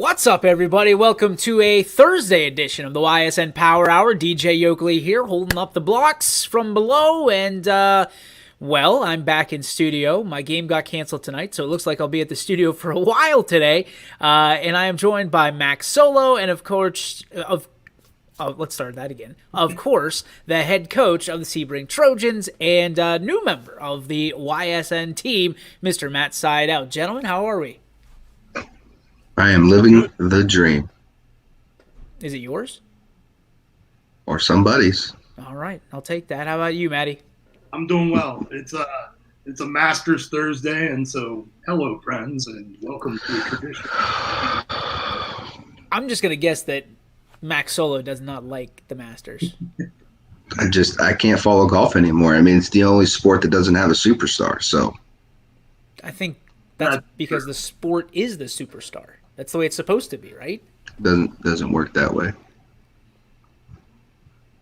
What's up, everybody? Welcome to a Thursday edition of the Ysn Power Hour. DJ Yoakley here, holding up the blocks from below, and, I'm back in studio. My game got canceled tonight, so it looks like I'll be at the studio for a while today, and I am joined by Max Solo, and of course, let's start that again. Of course, the head coach of the Sebring Trojans and new member of the YSN team, Mr. Matt Seidout. Gentlemen, how are we? I am living the dream. Is it yours? Or somebody's. All right, I'll take that. How about you, Maddie? I'm doing well. It's a Masters Thursday, and so hello, friends, and welcome to a tradition. I'm just going to guess that Max Solo does not like the Masters. I can't follow golf anymore. I mean, it's the only sport that doesn't have a superstar, so. I think that's because the sport is the superstar. That's the way it's supposed to be, right? Doesn't work that way.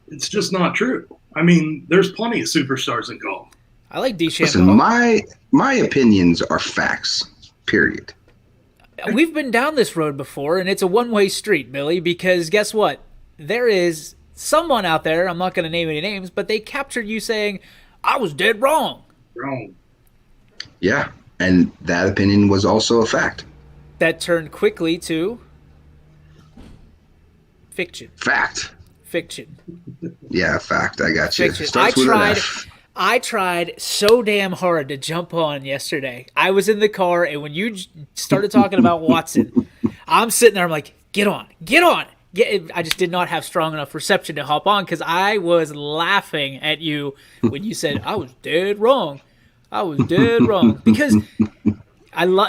It's just not true. I mean, there's plenty of superstars in golf. I like DeChambeau. Listen, my opinions are facts, period. We've been down this road before, and it's a one-way street, Billy, because guess what? There is someone out there, I'm not going to name any names, but they captured you saying, I was dead wrong. Wrong. Yeah, and that opinion was also a fact. That turned quickly to fiction. Fact. Fiction. Yeah, fact. I got you. Fiction. I tried so damn hard to jump on yesterday. I was in the car, and when you started talking about Watson, I'm sitting there. I'm like, get on. I just did not have strong enough reception to hop on because I was laughing at you when you said I was dead wrong. Because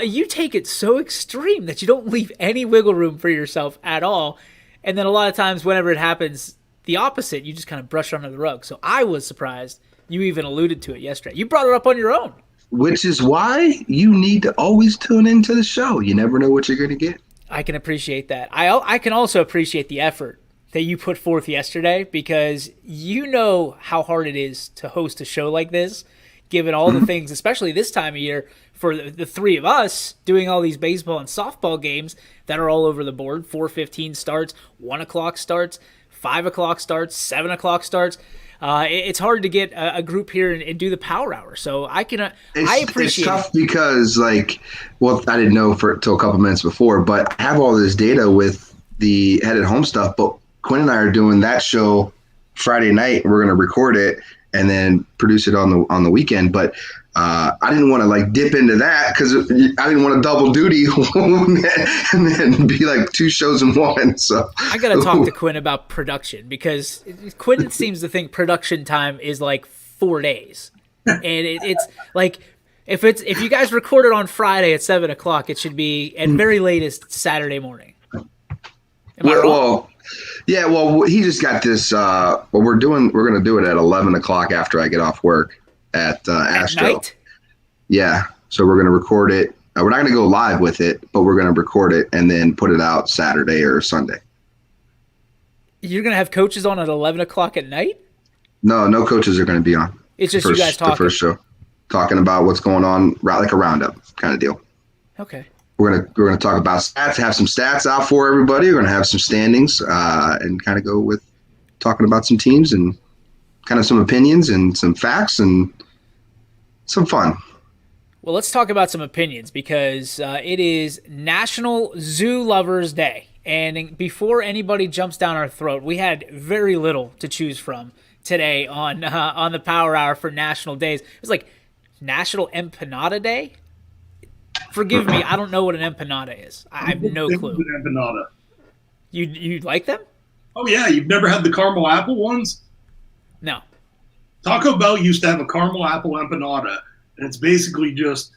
you take it so extreme that you don't leave any wiggle room for yourself at all. And then a lot of times whenever it happens, the opposite, you just kind of brush it under the rug. So I was surprised you even alluded to it yesterday. You brought it up on your own. Which is why you need to always tune into the show. You never know what you're going to get. I can appreciate that. I can also appreciate the effort that you put forth yesterday because you know how hard it is to host a show like this, given all the things, especially this time of year, for the three of us doing all these baseball and softball games that are all over the board. 4:15 starts, 1 o'clock starts, 5 o'clock starts, 7 o'clock starts. It's hard to get a group here and do the power hour. So I appreciate it's tough because, I didn't know till a couple minutes before, but I have all this data with the head at home stuff. But Quinn and I are doing that show Friday night. We're going to record it and then produce it on the weekend. But I didn't want to dip into that because I didn't want to double duty and then be like two shows in one. So I got to talk to Quinn about production because Quinn seems to think production time is like 4 days, and it's like if you guys record it on Friday at 7 o'clock, it should be at very latest Saturday morning. Am I wrong? Well, he just got this. We're going to do it at 11 o'clock after I get off work at Astro. At night? Yeah. So we're going to record it. We're not going to go live with it, but we're going to record it and then put it out Saturday or Sunday. You're going to have coaches on at 11 o'clock at night? No coaches are going to be on. It's just you guys talking. The first show. Talking about what's going on, like a roundup kind of deal. Okay. We're gonna talk about stats, have some stats out for everybody. We're gonna have some standings, and kind of go with talking about some teams and kind of some opinions and some facts and some fun. Well, let's talk about some opinions because it is National Zoo Lovers Day, and before anybody jumps down our throat, we had very little to choose from today on the Power Hour for National Days. It was like National Empanada Day. Forgive me, I don't know what an empanada is. I have no clue. An empanada. You like them? Oh yeah, you've never had the caramel apple ones? No. Taco Bell used to have a caramel apple empanada, and it's basically just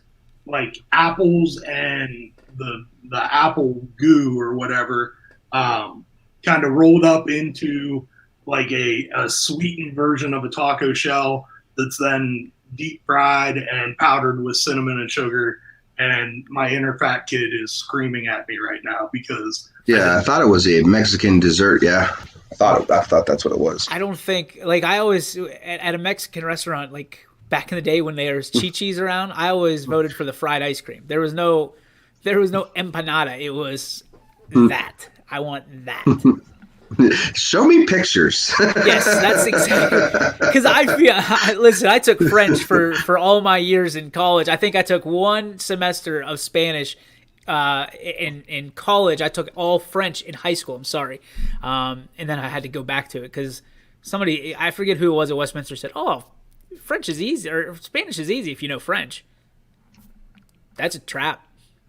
like apples and the apple goo or whatever, kind of rolled up into like a sweetened version of a taco shell that's then deep fried and powdered with cinnamon and sugar. And my inner fat kid is screaming at me right now because I thought it was a Mexican dessert. Yeah, I thought that's what it was. I don't think I always at a Mexican restaurant back in the day when there was Chi-Chi's around. I always voted for the fried ice cream. There was no empanada. It was that. I want that. Show me pictures. Yes, that's exactly because listen, I took French for all my years in college. I think I took one semester of Spanish in college. I took all French in high school. I'm sorry, and then I had to go back to it because somebody, I forget who it was at Westminster, said, "Oh, French is easy or Spanish is easy if you know French." That's a trap.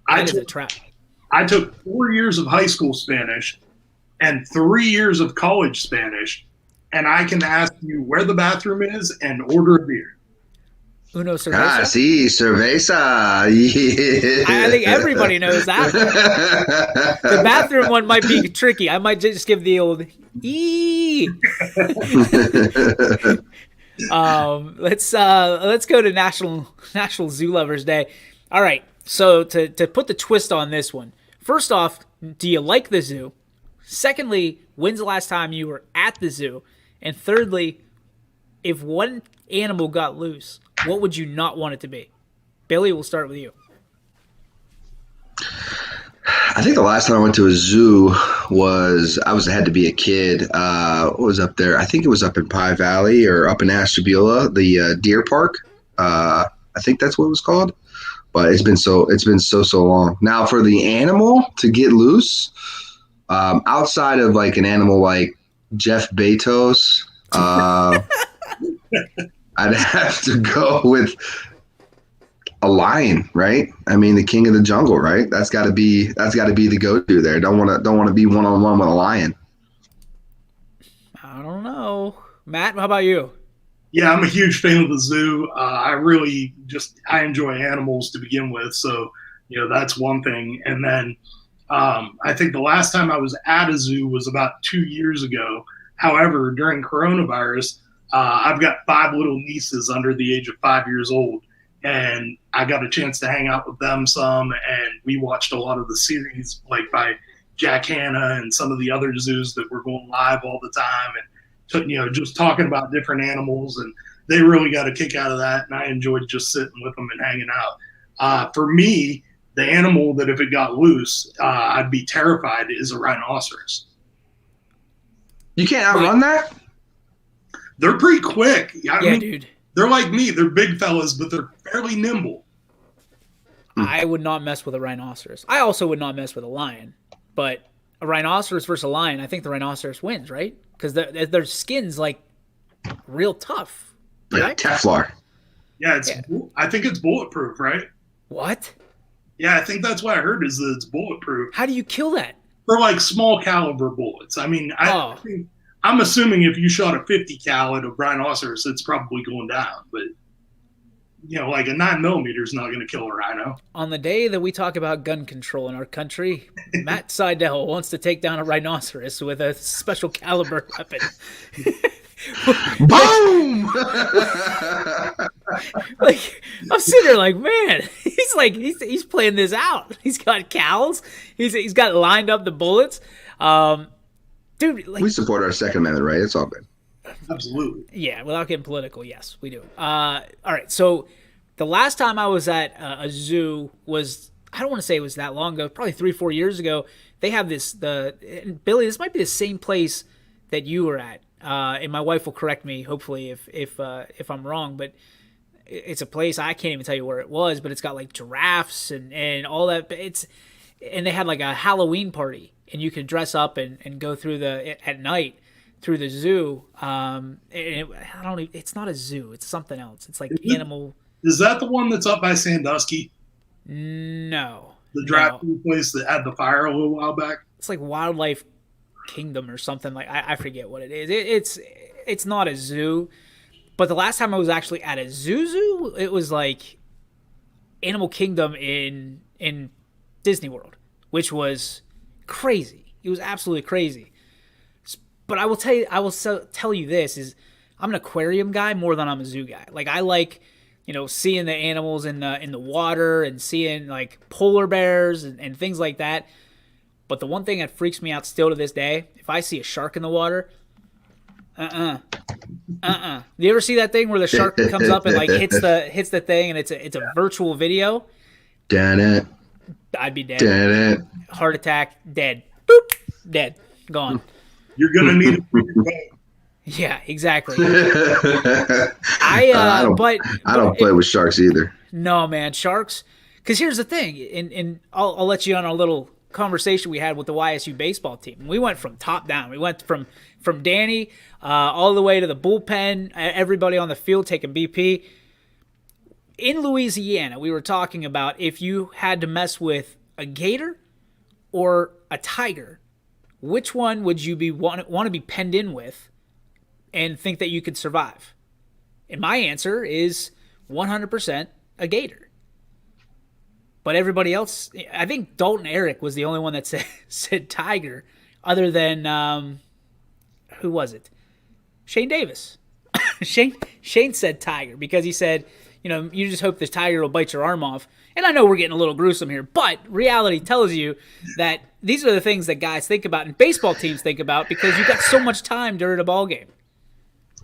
That is a trap. I took 4 years of high school Spanish and 3 years of college Spanish, and I can ask you where the bathroom is and order a beer. Uno cerveza? Ah, sí, cerveza. Yeah. I think everybody knows that. The bathroom one might be tricky. I might just give the old "ee." Let's go to National Zoo Lovers Day. All right. So to put the twist on this one, first off, do you like the zoo? Secondly, when's the last time you were at the zoo? And thirdly, if one animal got loose, what would you not want it to be? Billy, we'll start with you. I think the last time I went to a zoo had to be a kid. What was up there? I think it was up in Pie Valley or up in Ashtabula, the deer park. I think that's what it was called. But it's been so long. Now for the animal to get loose, outside of like an animal like Jeff Bezos, I'd have to go with a lion, right? I mean, the king of the jungle, right? That's got to be the go-to there. Don't want to be one-on-one with a lion. I don't know, Matt. How about you? Yeah, I'm a huge fan of the zoo. I enjoy animals to begin with, so that's one thing. And then I think the last time I was at a zoo was about 2 years ago. However, during coronavirus, I've got 5 little nieces under the age of 5 years old, and I got a chance to hang out with them some, and we watched a lot of the series like by Jack Hanna and some of the other zoos that were going live all the time, and just talking about different animals, and they really got a kick out of that, and I enjoyed just sitting with them and hanging out. For me, the animal that if it got loose, I'd be terrified is a rhinoceros. You can't outrun that? They're pretty quick. I mean, dude. They're like me. They're big fellas, but they're fairly nimble. I would not mess with a rhinoceros. I also would not mess with a lion, but a rhinoceros versus a lion, I think the rhinoceros wins, right? Because their skin's like real tough. Like right? Teflon. Yeah, I think it's bulletproof, right? What? Yeah, I think that's what I heard is that it's bulletproof. How do you kill that? For like small caliber bullets. I mean, I'm assuming if you shot a 50 cal at a rhinoceros, it's probably going down. But like a 9mm is not going to kill a rhino. On the day that we talk about gun control in our country, Matt Seidel wants to take down a rhinoceros with a special caliber weapon. Boom! Like I'm sitting there, like, man, he's playing this out. He's got cals. He's got lined up the bullets. Dude, we support our Second Amendment, right? It's all good. Absolutely. Yeah, without getting political, yes, we do. All right, so the last time I was at a zoo was, I don't want to say it was that long ago, probably 3-4 years ago. They have Billy, this might be the same place that you were at, and my wife will correct me, hopefully, if I'm wrong, but it's a place, I can't even tell you where it was, but it's got like giraffes and all that. And they had like a Halloween party, and you could dress up and go through at night through the zoo. It's not a zoo. It's something else. It's like animal. Is that the one that's up by Sandusky? No. The draft place that had the fire a little while back? It's like Wildlife Kingdom or something. Like I forget what it is. It's not a zoo. But the last time I was actually at a zoo, it was like Animal Kingdom in Disney World, which was crazy. It was absolutely crazy. But I will tell you this is I'm an aquarium guy more than I'm a zoo guy. Like I like, seeing the animals in the water and seeing like polar bears and things like that. But the one thing that freaks me out still to this day, if I see a shark in the water, Do you ever see that thing where the shark comes up and like hits the thing and it's a virtual video? Done it. I'd be dead. Dead. Heart attack, dead. Boop, dead, gone. You're gonna need a bigger boat. Yeah, exactly. I don't play with sharks either. No, man, sharks. Because here's the thing, and I'll let you on a little conversation we had with the YSU baseball team. We went from top down. We went from Danny all the way to the bullpen, everybody on the field taking BP. In Louisiana, we were talking about if you had to mess with a gator or a tiger, which one would you want to be penned in with and think that you could survive? And my answer is 100% a gator. But everybody else, I think Dalton Eric was the only one that said tiger, other than, who was it? Shane Davis. Shane said tiger because he said, you just hope this tiger will bite your arm off. And I know we're getting a little gruesome here, but reality tells you that these are the things that guys think about and baseball teams think about because you've got so much time during a ball game.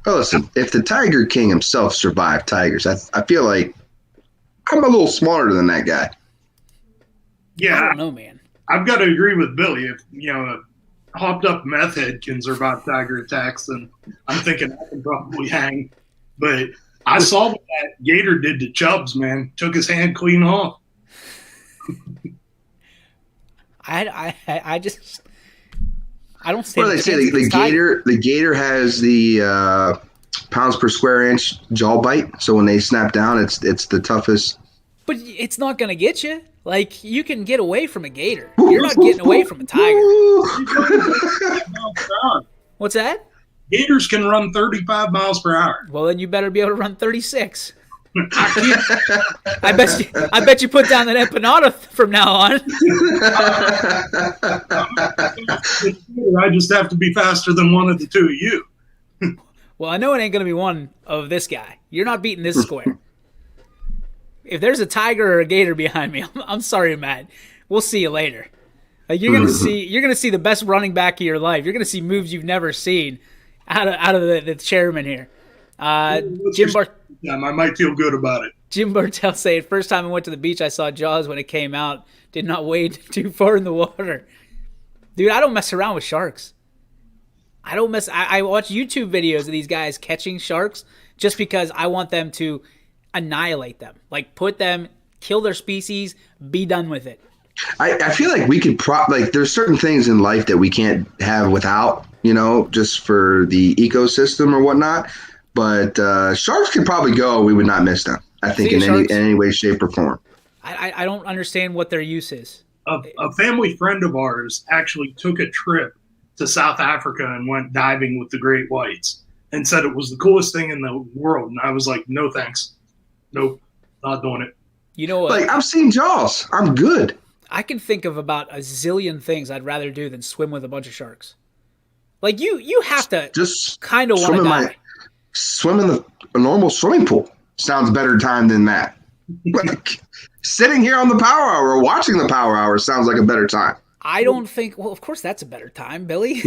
Well, listen, if the Tiger King himself survived tigers, I feel like I'm a little smarter than that guy. Yeah, I don't know, man. I've got to agree with Billy. If a hopped up meth head can survive tiger attacks, then I'm thinking I can probably hang. But I saw what that gator did to Chubbs, man. Took his hand clean off. I don't stand. Well, they say the gator has the pounds per square inch jaw bite. So when they snap down, it's the toughest. But it's not going to get you. Like, you can get away from a gator. You're not getting away from a tiger. What's that? Gators can run 35 miles per hour. Well, then you better be able to run 36. I bet you put down that empanada from now on. I just have to be faster than one of the two of you. Well, I know it ain't going to be one of this guy. You're not beating this square. If there's a tiger or a gator behind me, I'm sorry, Matt. We'll see you later. Like, you're gonna see the best running back of your life. You're gonna see moves you've never seen out of the chairman here. I might feel good about it. Jim Bartell saying, first time I went to the beach, I saw Jaws when it came out. Did not wade too far in the water. Dude, I don't mess around with sharks. I watch YouTube videos of these guys catching sharks just because I want them to annihilate them. Like, kill their species, be done with it. I feel like we could there's certain things in life that we can't have without, just for the ecosystem or whatnot. But sharks could probably go. We would not miss them, I think, in any way, shape, or form. I don't understand what their use is. A family friend of ours actually took a trip to South Africa and went diving with the great whites and said it was the coolest thing in the world. And I was like, no thanks. Nope, not doing it. You know what? Like, I've seen Jaws. I'm good. I can think of about a zillion things I'd rather do than swim with a bunch of sharks. Like, you have to just kind of want to die. Swim in a normal swimming pool sounds better time than that. Like, sitting here on the Power Hour or watching the Power Hour sounds like a better time. I don't think. Well, of course that's a better time, Billy.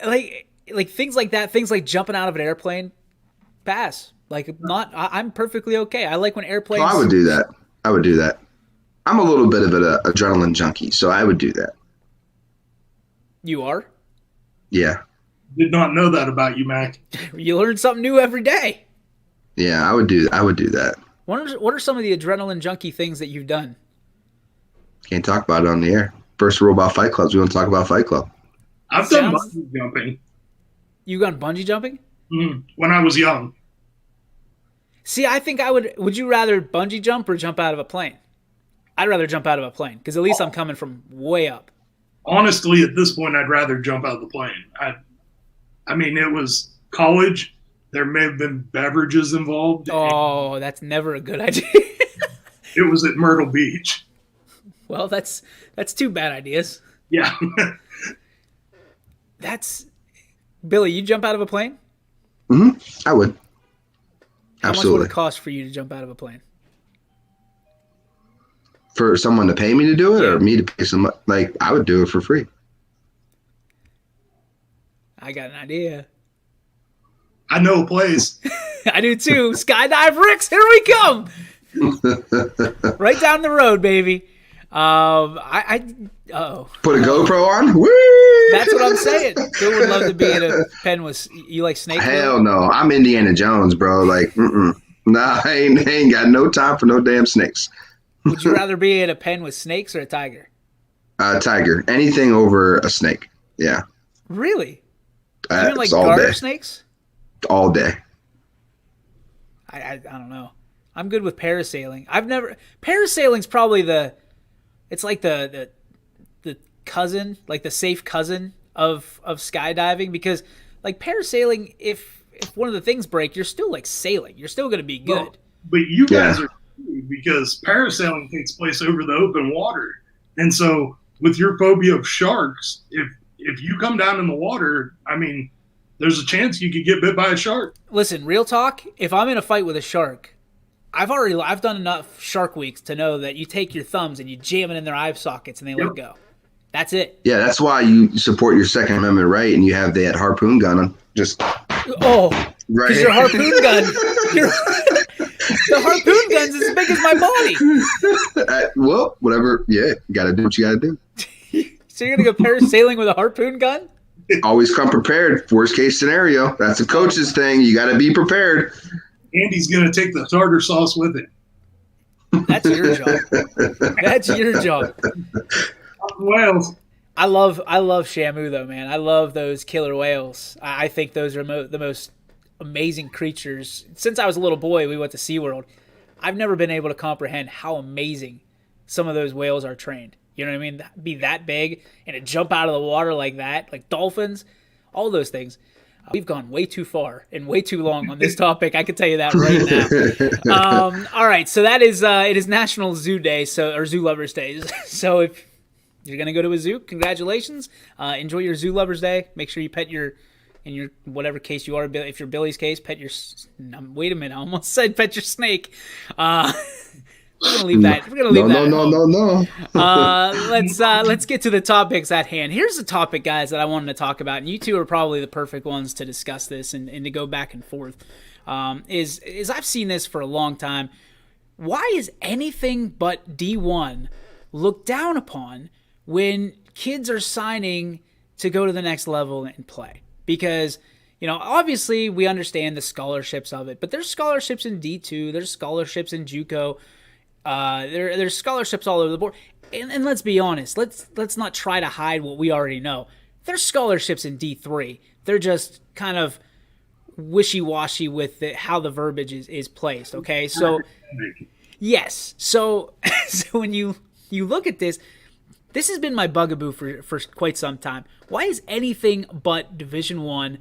Like things like that. Things like jumping out of an airplane. Pass. Like, I'm perfectly okay. I like when airplanes. I would do that. I'm a little bit of an adrenaline junkie, so I would do that. You are? Yeah. Did not know that about you, Mac. You learn something new every day. Yeah, I would do that. What are some of the adrenaline junkie things that you've done? Can't talk about it on the air. First rule about Fight Clubs, we want to talk about Fight Club. I've done bungee jumping. You gone bungee jumping? When I was young. See, I think I would. Would you rather bungee jump or jump out of a plane? I'd rather jump out of a plane because at least I'm coming from way up. Honestly, at this point, I'd rather jump out of the plane. I mean, it was college. There may have been beverages involved. Oh, that's never a good idea. It was at Myrtle Beach. Well, that's two bad ideas. Yeah. Billy, you jump out of a plane? I would. How Absolutely. much would it cost for you to jump out of a plane? For someone to pay me to do it, or me to pay some? Like, I would do it for free. I got an idea. I know a place. I do too. Skydive Ricks, here we come. Right down the road, baby. Oh, Put a GoPro on. Woo! that's what I'm saying. Who would love to be in a pen with you? Like snakes? Hell no. I'm Indiana Jones, bro. Like, nah, I ain't got no time for no damn snakes. Would you rather be in a pen with snakes or a tiger? Tiger. Anything over a snake. Yeah. Really? Even That's like all garter day. snakes? All day. I don't know. I'm good with parasailing. Parasailing's probably it's like the cousin, like the safe cousin of skydiving, because like parasailing, if one of the things break, you're still like sailing. You're still going to be good. Well, but you guys are, because parasailing takes place over the open water, and so with your phobia of sharks, if you come down in the water, I mean, there's a chance you could get bit by a shark. Listen, real talk. If I'm in a fight with a shark, I've done enough Shark Weeks to know that you take your thumbs and you jam it in their eye sockets and they let go. That's it. Yeah, that's why you support your Second Amendment right and you have that harpoon gun on. Just right. Because your harpoon gun, the harpoon gun's as big as my body. Well, whatever. Yeah, you got to do what you got to do. So you're going to go parasailing with a harpoon gun? Always come prepared. Worst case scenario. That's a coach's thing. You got to be prepared. Andy's going to take the tartar sauce with him. That's your job. That's your job. Whales. I love Shamu though, man. I love those killer whales. I think those are the most amazing creatures. Since I was a little boy, we went to SeaWorld. I've never been able to comprehend how amazing some of those whales are trained. You know what I mean? Be that big and to jump out of the water like that, like dolphins, all those things. We've gone way too far and way too long on this topic. I can tell you that right now. All right, so it is National Zoo Day, or Zoo Lovers Day. So if you're gonna go to a zoo, congratulations. Enjoy your Zoo Lovers Day. Make sure you pet in your whatever case you are. If you're Billy's case, pet your. Wait a minute, I almost said pet your snake. We're gonna leave that. No. Let's get to the topics at hand. Here's the topic, guys, that I wanted to talk about, and you two are probably the perfect ones to discuss this and to go back and forth. Is I've seen this for a long time. Why is anything but D1 looked down upon when kids are signing to go to the next level and play? Because obviously we understand the scholarships of it, but there's scholarships in D2, there's scholarships in JUCO. There's scholarships all over the board, and let's be honest. Let's not try to hide what we already know. There's scholarships in D3. They're just kind of wishy-washy with how the verbiage is placed. Okay, so yes, so when you look at this has been my bugaboo for quite some time. Why is anything but Division I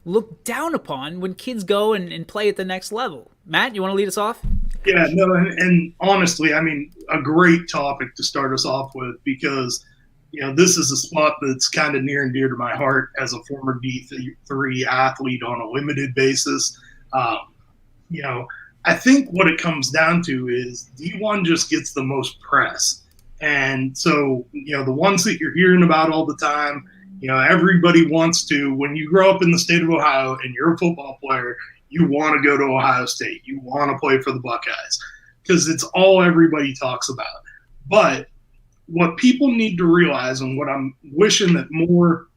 looked down upon when kids go and play at the next level? Matt, you want to lead us off? Yeah, no, and honestly, I mean, a great topic to start us off with, because this is a spot that's kind of near and dear to my heart as a former D3 athlete on a limited basis. I think what it comes down to is D1 just gets the most press, and so the ones that you're hearing about all the time. Everybody wants to. When you grow up in the state of Ohio and you're a football player, you want to go to Ohio State. You want to play for the Buckeyes because it's all everybody talks about. But what people need to realize, and what I'm wishing that more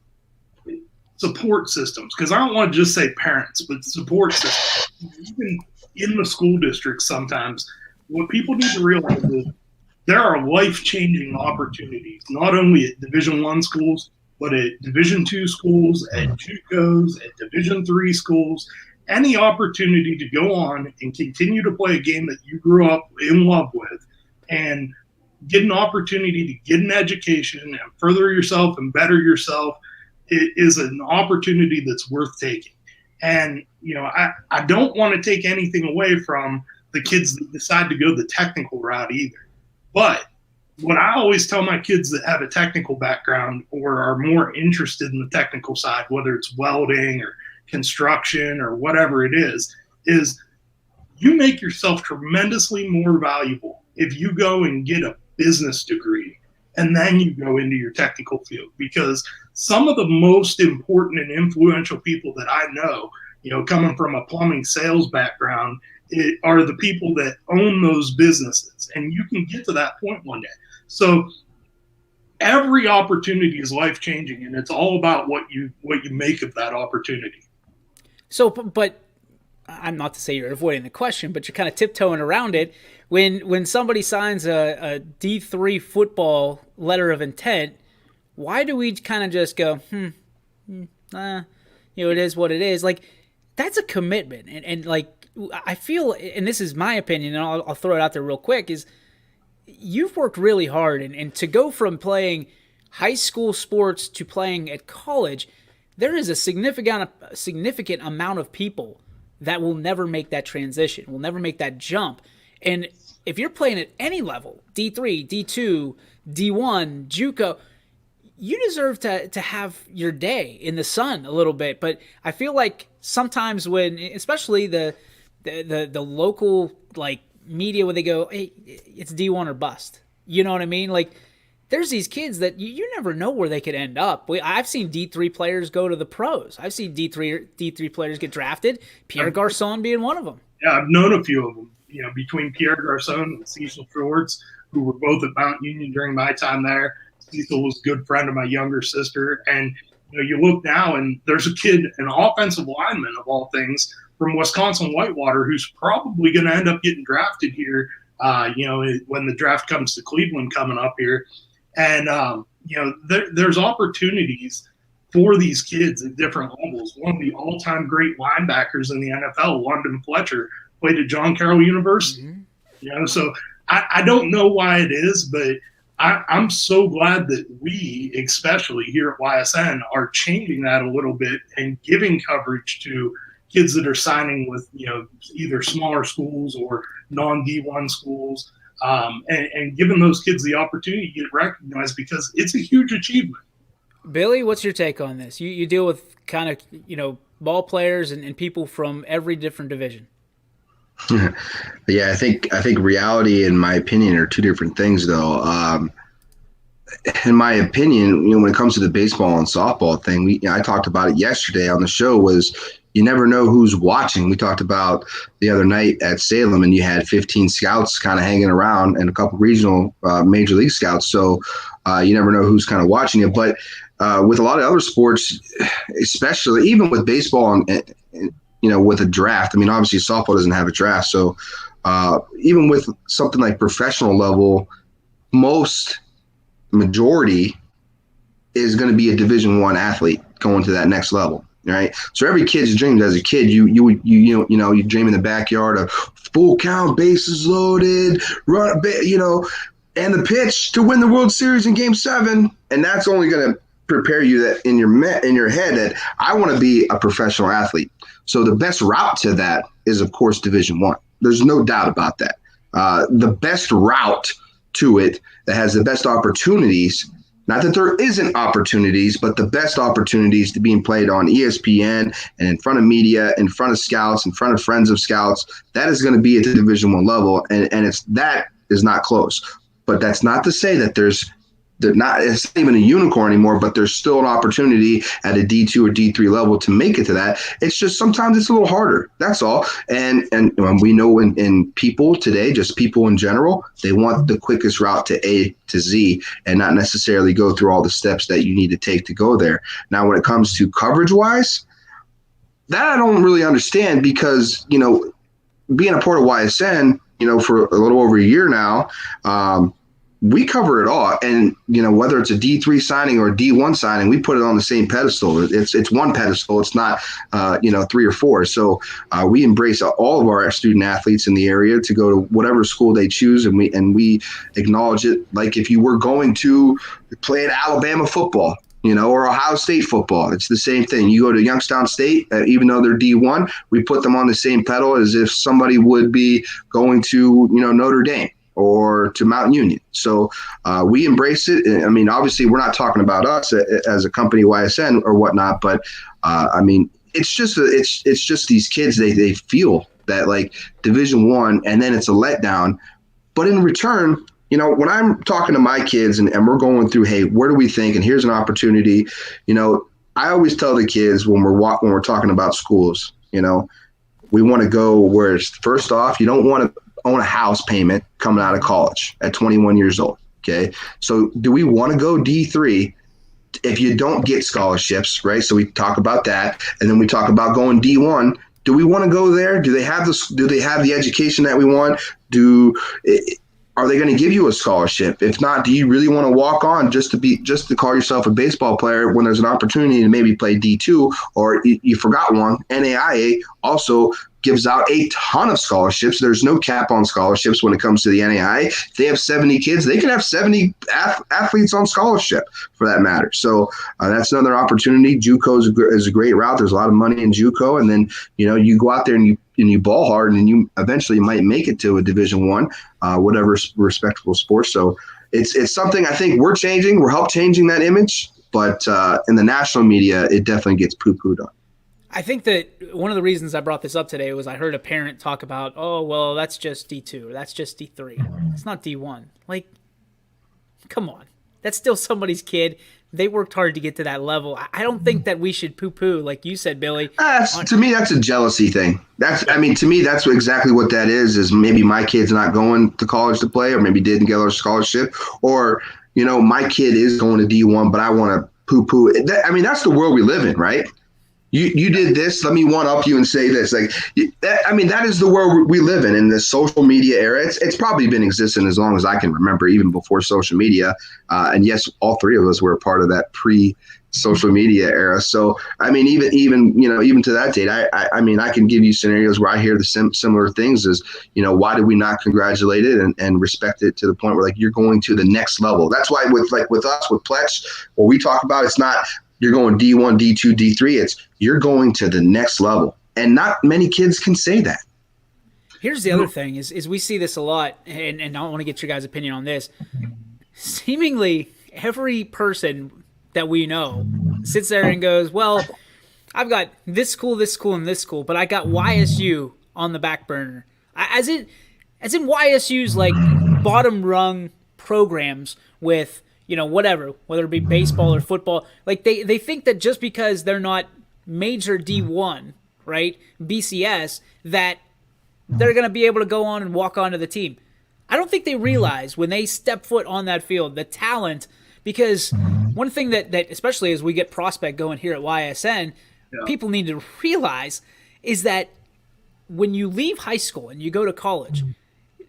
support systems, because I don't want to just say parents, but support systems, even in the school districts sometimes, what people need to realize is there are life-changing opportunities, not only at Division I schools, but at Division II schools, at JUCOs, at Division III schools. Any opportunity to go on and continue to play a game that you grew up in love with and get an opportunity to get an education and further yourself and better yourself, it is an opportunity that's worth taking. And, I don't want to take anything away from the kids that decide to go the technical route either. But what I always tell my kids that have a technical background or are more interested in the technical side, whether it's welding or construction or whatever it is you make yourself tremendously more valuable if you go and get a business degree and then you go into your technical field, because some of the most important and influential people that I know, coming from a plumbing sales background are the people that own those businesses, and you can get to that point one day. So every opportunity is life changing, and it's all about what you make of that opportunity. So, but I'm not to say you're avoiding the question, but you're kind of tiptoeing around it. When somebody signs a D3 football letter of intent, why do we kind of just go, it is what it is? Like, that's a commitment, and like, I feel, and this is my opinion, and I'll throw it out there real quick, is you've worked really hard, and to go from playing high school sports to playing at college, there is a significant amount of people that will never make that transition, will never make that jump. And if you're playing at any level, D3, D2, D1, JUCO, you deserve to have your day in the sun a little bit. But I feel like sometimes when, especially the local like media, when they go, hey, it's D1 or bust, you know what I mean? Like, there's these kids that you never know where they could end up. I've seen D3 players go to the pros. I've seen D3 players get drafted, Pierre Garçon being one of them. Yeah, I've known a few of them, between Pierre Garçon and Cecil Schwartz, who were both at Mount Union during my time there. Cecil was a good friend of my younger sister. And, you look now and there's a kid, an offensive lineman of all things, from Wisconsin Whitewater, who's probably going to end up getting drafted here, when the draft comes to Cleveland coming up here. And, there's opportunities for these kids at different levels. One of the all-time great linebackers in the NFL, London Fletcher, played at John Carroll University. Mm-hmm. So I don't know why it is, but I'm so glad that we, especially here at YSN, are changing that a little bit and giving coverage to kids that are signing with, either smaller schools or non-D1 schools, and giving those kids the opportunity to get recognized, because it's a huge achievement. Billy, what's your take on this? You deal with kind of, ball players and people from every different division. Yeah, I think reality and my opinion are two different things, though. In my opinion, when it comes to the baseball and softball thing, I talked about it yesterday on the show, was you never know who's watching. We talked about the other night at Salem, and you had 15 scouts kind of hanging around and a couple regional major league scouts. So you never know who's kind of watching it. But with a lot of other sports, especially even with baseball and with a draft, I mean, obviously softball doesn't have a draft. So even with something like professional level, majority is going to be a Division I athlete going to that next level. Right. So every kid's dreams as a kid, you dream in the backyard of full count, bases loaded, run, and the pitch to win the World Series in Game 7. And that's only going to prepare you that in your head that I want to be a professional athlete. So the best route to that is, of course, Division I. There's no doubt about that. The best route to it that has the best opportunities. Not that there isn't opportunities, but the best opportunities to being played on ESPN and in front of media, in front of scouts, in front of friends of scouts, that is going to be at the Division I level, and that is not close. But that's not to say that it's not even a unicorn anymore, but there's still an opportunity at a D2 or D3 level to make it to that. It's just sometimes it's a little harder. That's all. And we know in people today, just people in general, they want the quickest route to A to Z and not necessarily go through all the steps that you need to take to go there. Now, when it comes to coverage wise, that I don't really understand, because, being a part of YSN, for a little over a year now, we cover it all. And, whether it's a D3 signing or a D1 signing, we put it on the same pedestal. It's one pedestal. It's not, 3 or 4. So we embrace all of our student athletes in the area to go to whatever school they choose. And we acknowledge it. Like if you were going to play at Alabama football, or Ohio State football, it's the same thing. You go to Youngstown State, even though they're D1, we put them on the same pedal as if somebody would be going to, Notre Dame or to Mount Union. So we embrace it. I mean, obviously, we're not talking about us as a company, YSN or whatnot, but I mean, it's just these kids. They feel that like Division I, and then it's a letdown. But in return, when I'm talking to my kids and we're going through, hey, where do we think? And here's an opportunity. I always tell the kids when we're talking about schools, We want to go where, first off, you don't want to own a house payment coming out of college at 21 years old. Okay. So do we want to go D3 if you don't get scholarships, right? So we talk about that. And then we talk about going D1. Do we want to go there? Do they have the education that we want? Are they going to give you a scholarship? If not, do you really want to walk on just to call yourself a baseball player when there's an opportunity to maybe play D2, or you forgot one? NAIA also gives out a ton of scholarships. There's no cap on scholarships when it comes to the NAIA. If they have 70 kids, they can have 70 athletes on scholarship for that matter. So that's another opportunity. JUCO is a great route. There's a lot of money in JUCO, and then you go out there and you ball hard, and you eventually might make it to a Division I, whatever respectable sport. So it's something I think we're changing. We're help changing that image, but in the national media, it definitely gets poo-pooed on. I think that one of the reasons I brought this up today was I heard a parent talk about, oh, well, that's just D2, or that's just D3. It's not D1. Like, come on. That's still somebody's kid. They worked hard to get to that level. I don't think that we should poo-poo, like you said, Billy. To me, that's a jealousy thing. To me, that's exactly what that is maybe my kid's not going to college to play, or maybe didn't get a scholarship, or, my kid is going to D1, but I want to poo-poo. That's the world we live in, right? You did this. Let me one up you and say this. That is the world we live in the social media era. It's probably been existing as long as I can remember, even before social media. And yes, all three of us were a part of that pre-social media era. So even to that date, I can give you scenarios where I hear the similar things as why did we not congratulate it and respect it to the point where you're going to the next level. That's why with us with Plex, what we talk about, it's not you're going D1, D2, D3. It's you're going to the next level. And not many kids can say that. Here's the other thing is we see this a lot, and I want to get your guys' opinion on this. Seemingly every person that we know sits there and goes, well, I've got this school, and this school, but I got YSU on the back burner. As in YSU's bottom rung programs with whatever, whether it be baseball or football, they think that just because they're not major D1, right, BCS, that they're going to be able to go on and walk onto the team. I don't think they realize when they step foot on that field, the talent, because one thing that especially as we get prospect going here at YSN, people need to realize is that when you leave high school and you go to college,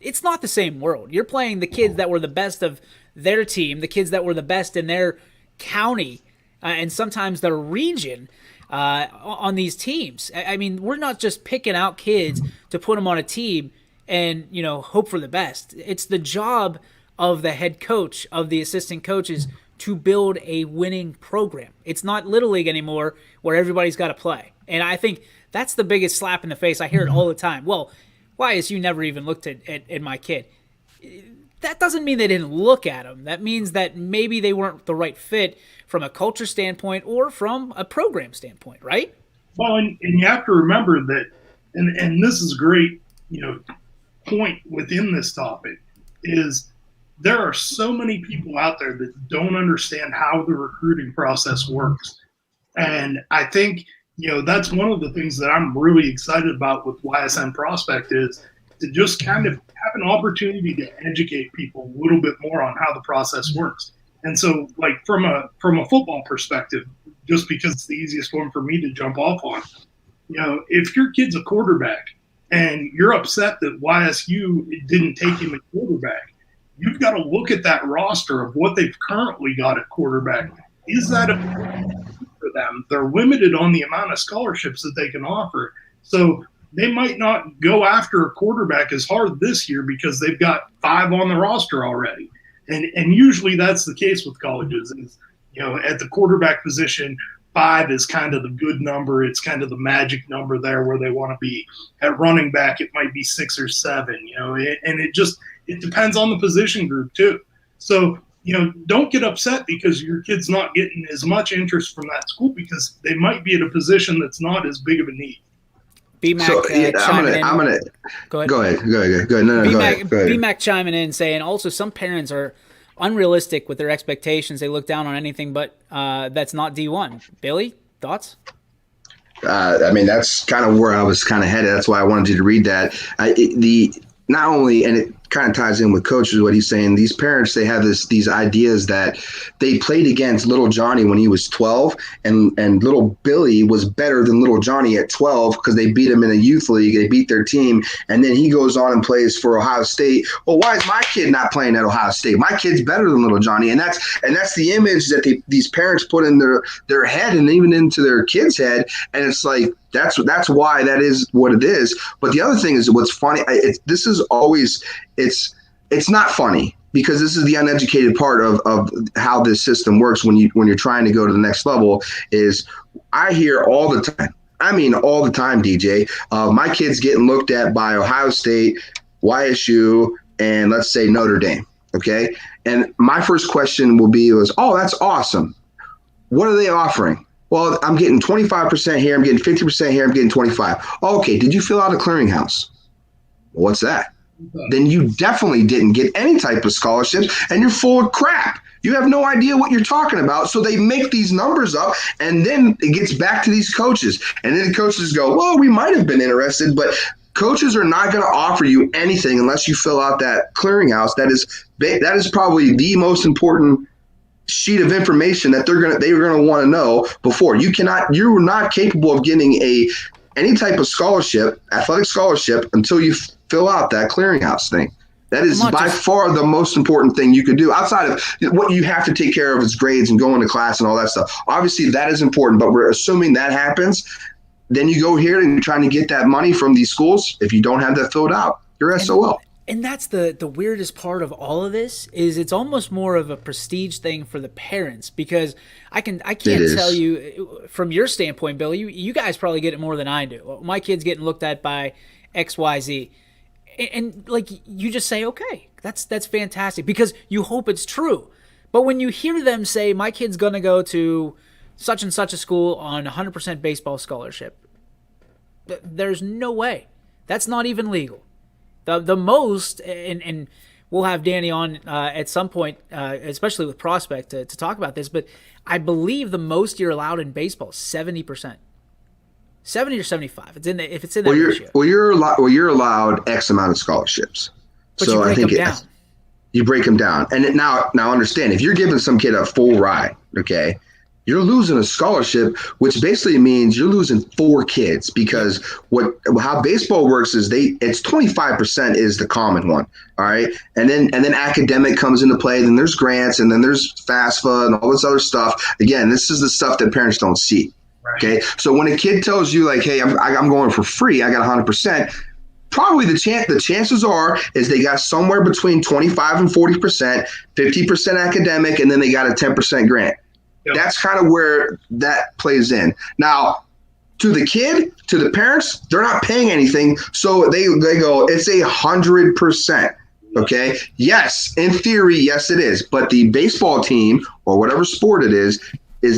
it's not the same world. You're playing the kids that were the best of their team, the kids that were the best in their county, and sometimes their region on these teams. We're not just picking out kids to put them on a team and hope for the best. It's the job of the head coach, of the assistant coaches, to build a winning program. It's not Little League anymore where everybody's got to play. And I think that's the biggest slap in the face. I hear it all the time. Well, why is you never even looked at my kid? That doesn't mean they didn't look at him. That means that maybe they weren't the right fit from a culture standpoint or from a program standpoint, right? Well, and you have to remember that, and this is a great, point within this topic, is there are so many people out there that don't understand how the recruiting process works. And I think, that's one of the things that I'm really excited about with YSN Prospect is to just kind of have an opportunity to educate people a little bit more on how the process works. And so, from a football perspective, just because it's the easiest one for me to jump off on, if your kid's a quarterback and you're upset that YSU didn't take him at quarterback, you've got to look at that roster of what they've currently got at quarterback. Is that a for them? They're limited on the amount of scholarships that they can offer. So they might not go after a quarterback as hard this year because they've got 5 on the roster already. And usually that's the case with colleges. Is, at the quarterback position, 5 is kind of the good number. It's kind of the magic number there where they want to be. At running back, it might be 6 or 7, and it depends on the position group too. So, don't get upset because your kid's not getting as much interest from that school because they might be at a position that's not as big of a need. BMAC Go ahead. No, go ahead. BMAC chiming in saying also some parents are unrealistic with their expectations. They look down on anything but that's not D1. Billy, thoughts? I mean, that's kind of where I was kind of headed. That's why I wanted you to read that. The not only, and it kind of ties in with coaches, what he's saying. These parents, they have these ideas that they played against little Johnny when he was 12, and little Billy was better than little Johnny at 12 because they beat him in a youth league. They beat their team, and then he goes on and plays for Ohio State. Well, why is my kid not playing at Ohio State? My kid's better than little Johnny, and that's the image that these parents put in their head and even into their kid's head, and it's like that's why that is what it is. But the other thing is what's funny. This is always it's not funny because this is the uneducated part of how this system works when you're trying to go to the next level. Is I hear all the time. I mean, all the time, DJ. My kid's getting looked at by Ohio State, YSU, and let's say Notre Dame. Okay, and my first question oh, that's awesome. What are they offering? Well, I'm getting 25% here. I'm getting 50% here. I'm getting 25. Okay, did you fill out a clearinghouse? What's that? Then you definitely didn't get any type of scholarships, and you're full of crap. You have no idea what you're talking about. So they make these numbers up, and then it gets back to these coaches. And then the coaches go, well, we might have been interested, but coaches are not going to offer you anything unless you fill out that clearinghouse. That is probably the most important sheet of information that they're gonna want to know before. You're not capable of getting any type of scholarship, athletic scholarship, until you fill out that clearinghouse thing. That is by far the most important thing you could do outside of what you have to take care of is grades and going to class and all that stuff. Obviously that is important, but we're assuming that happens. Then you go here and you're trying to get that money from these schools. If you don't have that filled out, you're SOL. And that's the weirdest part of all of this is it's almost more of a prestige thing for the parents because I can't tell you from your standpoint, Bill, you guys probably get it more than I do. My kid's getting looked at by XYZ. And like you just say, okay, that's fantastic because you hope it's true. But when you hear them say my kid's going to go to such and such a school on 100% baseball scholarship, there's no way. That's not even legal. The most, and we'll have Danny on at some point, especially with Prospect, to talk about this, but I believe the most you're allowed in baseball is 70%. 70 or 75. If it's in that ratio. You're allowed X amount of scholarships. But so I think you break them down. And now understand, if you're giving some kid a full ride, okay, you're losing a scholarship, which basically means you're losing 4 kids because how baseball works is it's 25% is the common one. All right. And then academic comes into play. Then there's grants and then there's FAFSA and all this other stuff. Again, this is the stuff that parents don't see. Okay. So when a kid tells you like, hey, I'm going for free, I got 100%, probably the chances are is they got somewhere between 25 and 40%, 50% academic, and then they got a 10% grant. Yep. That's kind of where that plays in. Now, to the kid, to the parents, they're not paying anything. So they go, it's 100%. Okay. Yes, in theory, yes, it is. But the baseball team or whatever sport it is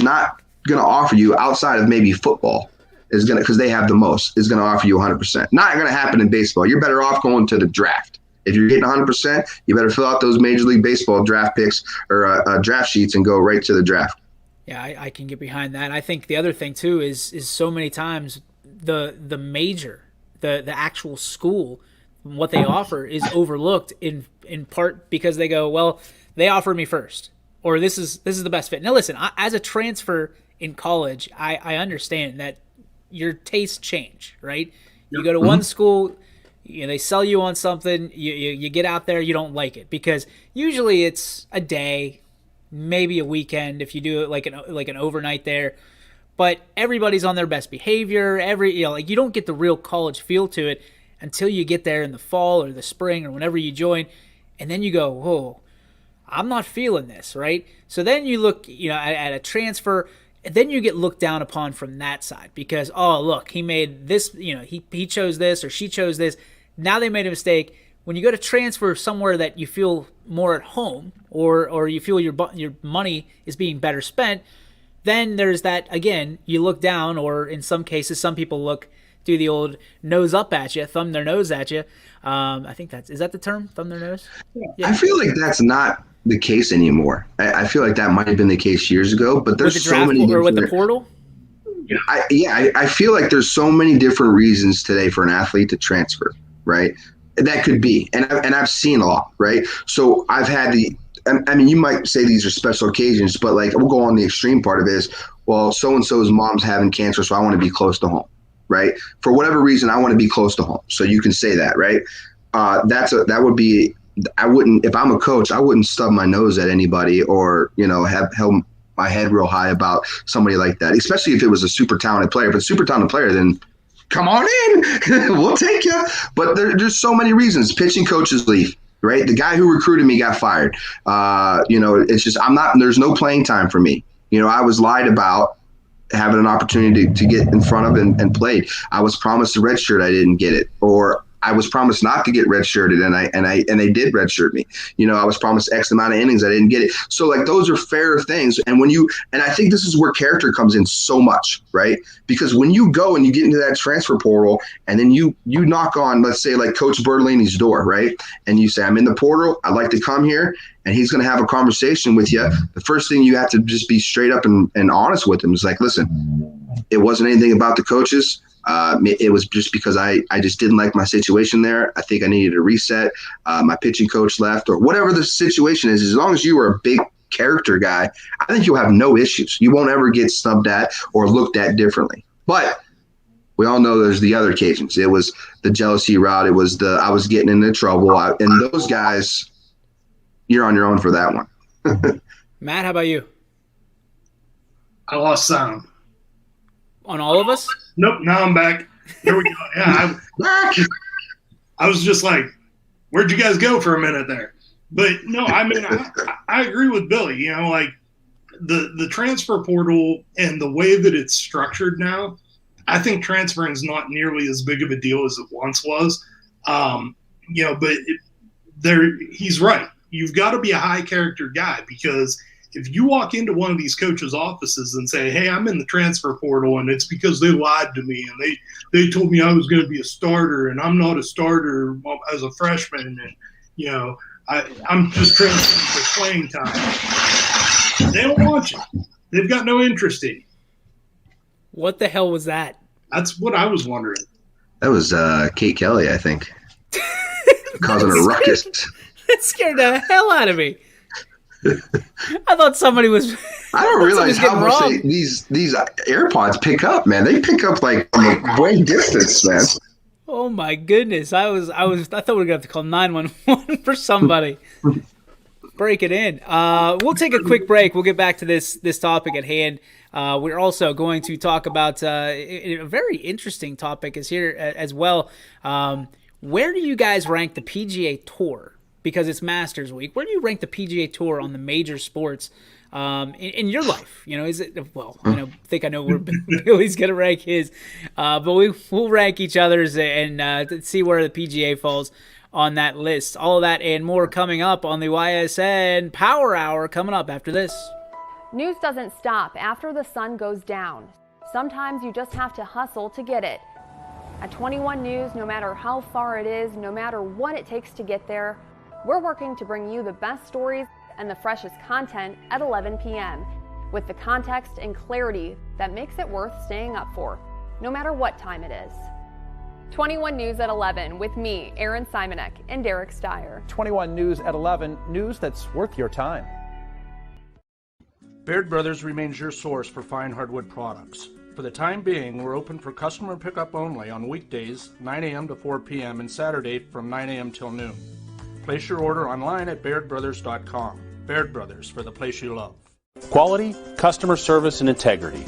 not going to offer you outside of maybe football because they have the most is going to offer you 100%. Not going to happen in baseball. You're better off going to the draft. If you're getting 100%, you better fill out those Major League Baseball draft picks or draft sheets and go right to the draft. Yeah, I can get behind that. I think the other thing too is so many times the major, the actual school, what they offer is overlooked in part because they go, well, they offered me first, or this is the best fit. Now listen, as a transfer in college, I understand that your tastes change, right? You go to one school, they sell you on something, you get out there, you don't like it because usually it's a day, maybe a weekend if you do it like an overnight there, but everybody's on their best behavior. You don't get the real college feel to it until you get there in the fall or the spring or whenever you join, and then you go, whoa, I'm not feeling this, right? So then you look, at a transfer. Then you get looked down upon from that side because, oh, look, he made this, he chose this or she chose this. Now they made a mistake. When you go to transfer somewhere that you feel more at home or you feel your money is being better spent, then there's that, again, you look down, or in some cases, some people do the old nose up at you, thumb their nose at you. I think is that the term, thumb their nose? Yeah. I feel like that's not the case anymore. I feel like that might have been the case years ago, but there's so many or with the portal. I feel like there's so many different reasons today for an athlete to transfer, right? That could be, and I've seen a lot, right? So I've had I mean, you might say these are special occasions, but like we'll go on the extreme part of it is, well, so and so's mom's having cancer, so I want to be close to home, right? For whatever reason, I want to be close to home, so you can say that, right? That would be. I wouldn't, if I'm a coach, I wouldn't stub my nose at anybody or, have held my head real high about somebody like that, especially if it was a super talented player. If it's a super talented player, then come on in, we'll take you. But there's so many reasons. Pitching coaches leave, right? The guy who recruited me got fired. It's just, there's no playing time for me. I was lied about having an opportunity to get in front of and played. I was promised a red shirt. I didn't get it. Or I was promised not to get redshirted, and they did redshirt me. I was promised X amount of innings, I didn't get it. So like those are fair things. And I think this is where character comes in so much, right? Because when you go and you get into that transfer portal, and then you knock on, let's say like Coach Bertolini's door, right? And you say, I'm in the portal, I'd like to come here, and he's going to have a conversation with you. The first thing you have to just be straight up and honest with him is like, listen, it wasn't anything about the coaches. It was just because I just didn't like my situation there. I think I needed a reset. My pitching coach left, or whatever the situation is. As long as you are a big character guy, I think you'll have no issues. You won't ever get snubbed at or looked at differently. But we all know there's the other occasions. It was the jealousy route. It was I was getting into trouble. And those guys, you're on your own for that one. Matt, how about you? I lost sound. On all of us? Nope, now I'm back. There we go. Yeah, I was just like, where'd you guys go for a minute there? But no, I mean, I agree with Billy. Like the transfer portal and the way that it's structured now, I think transferring is not nearly as big of a deal as it once was. But he's right. You've got to be a high character guy, because if you walk into one of these coaches' offices and say, hey, I'm in the transfer portal and it's because they lied to me and they told me I was going to be a starter and I'm not a starter as a freshman, and, I'm just transferring for playing time. They don't want you. They've got no interest in you. What the hell was that? That's what I was wondering. That was Kate Kelly, I think, causing a ruckus. That scared the hell out of me. I thought somebody was. I don't realize how much these AirPods pick up, man. They pick up like from a way distance, man. Oh my goodness! I thought we were gonna have to call 911 for somebody. Break it in. We'll take a quick break. We'll get back to this topic at hand. We're also going to talk about a very interesting topic is here as well. Where do you guys rank the PGA Tour? Because it's Masters Week. Where do you rank the PGA Tour on the major sports in your life? Is it, well, I think I know where Billy's going to rank his, but we'll rank each other's and see where the PGA falls on that list. All of that and more coming up on the Ysn Power Hour, coming up after this. News doesn't stop after the sun goes down. Sometimes you just have to hustle to get it. At 21 News, no matter how far it is, no matter what it takes to get there, we're working to bring you the best stories and the freshest content at 11 p.m. with the context and clarity that makes it worth staying up for, no matter what time it is. 21 News at 11 with me, Aaron Simonek, and Derek Steyer. 21 News at 11, news that's worth your time. Baird Brothers remains your source for fine hardwood products. For the time being, we're open for customer pickup only on weekdays, 9 a.m. to 4 p.m. and Saturday from 9 a.m. till noon. Place your order online at BairdBrothers.com. Baird Brothers, for the place you love. Quality, customer service, and integrity.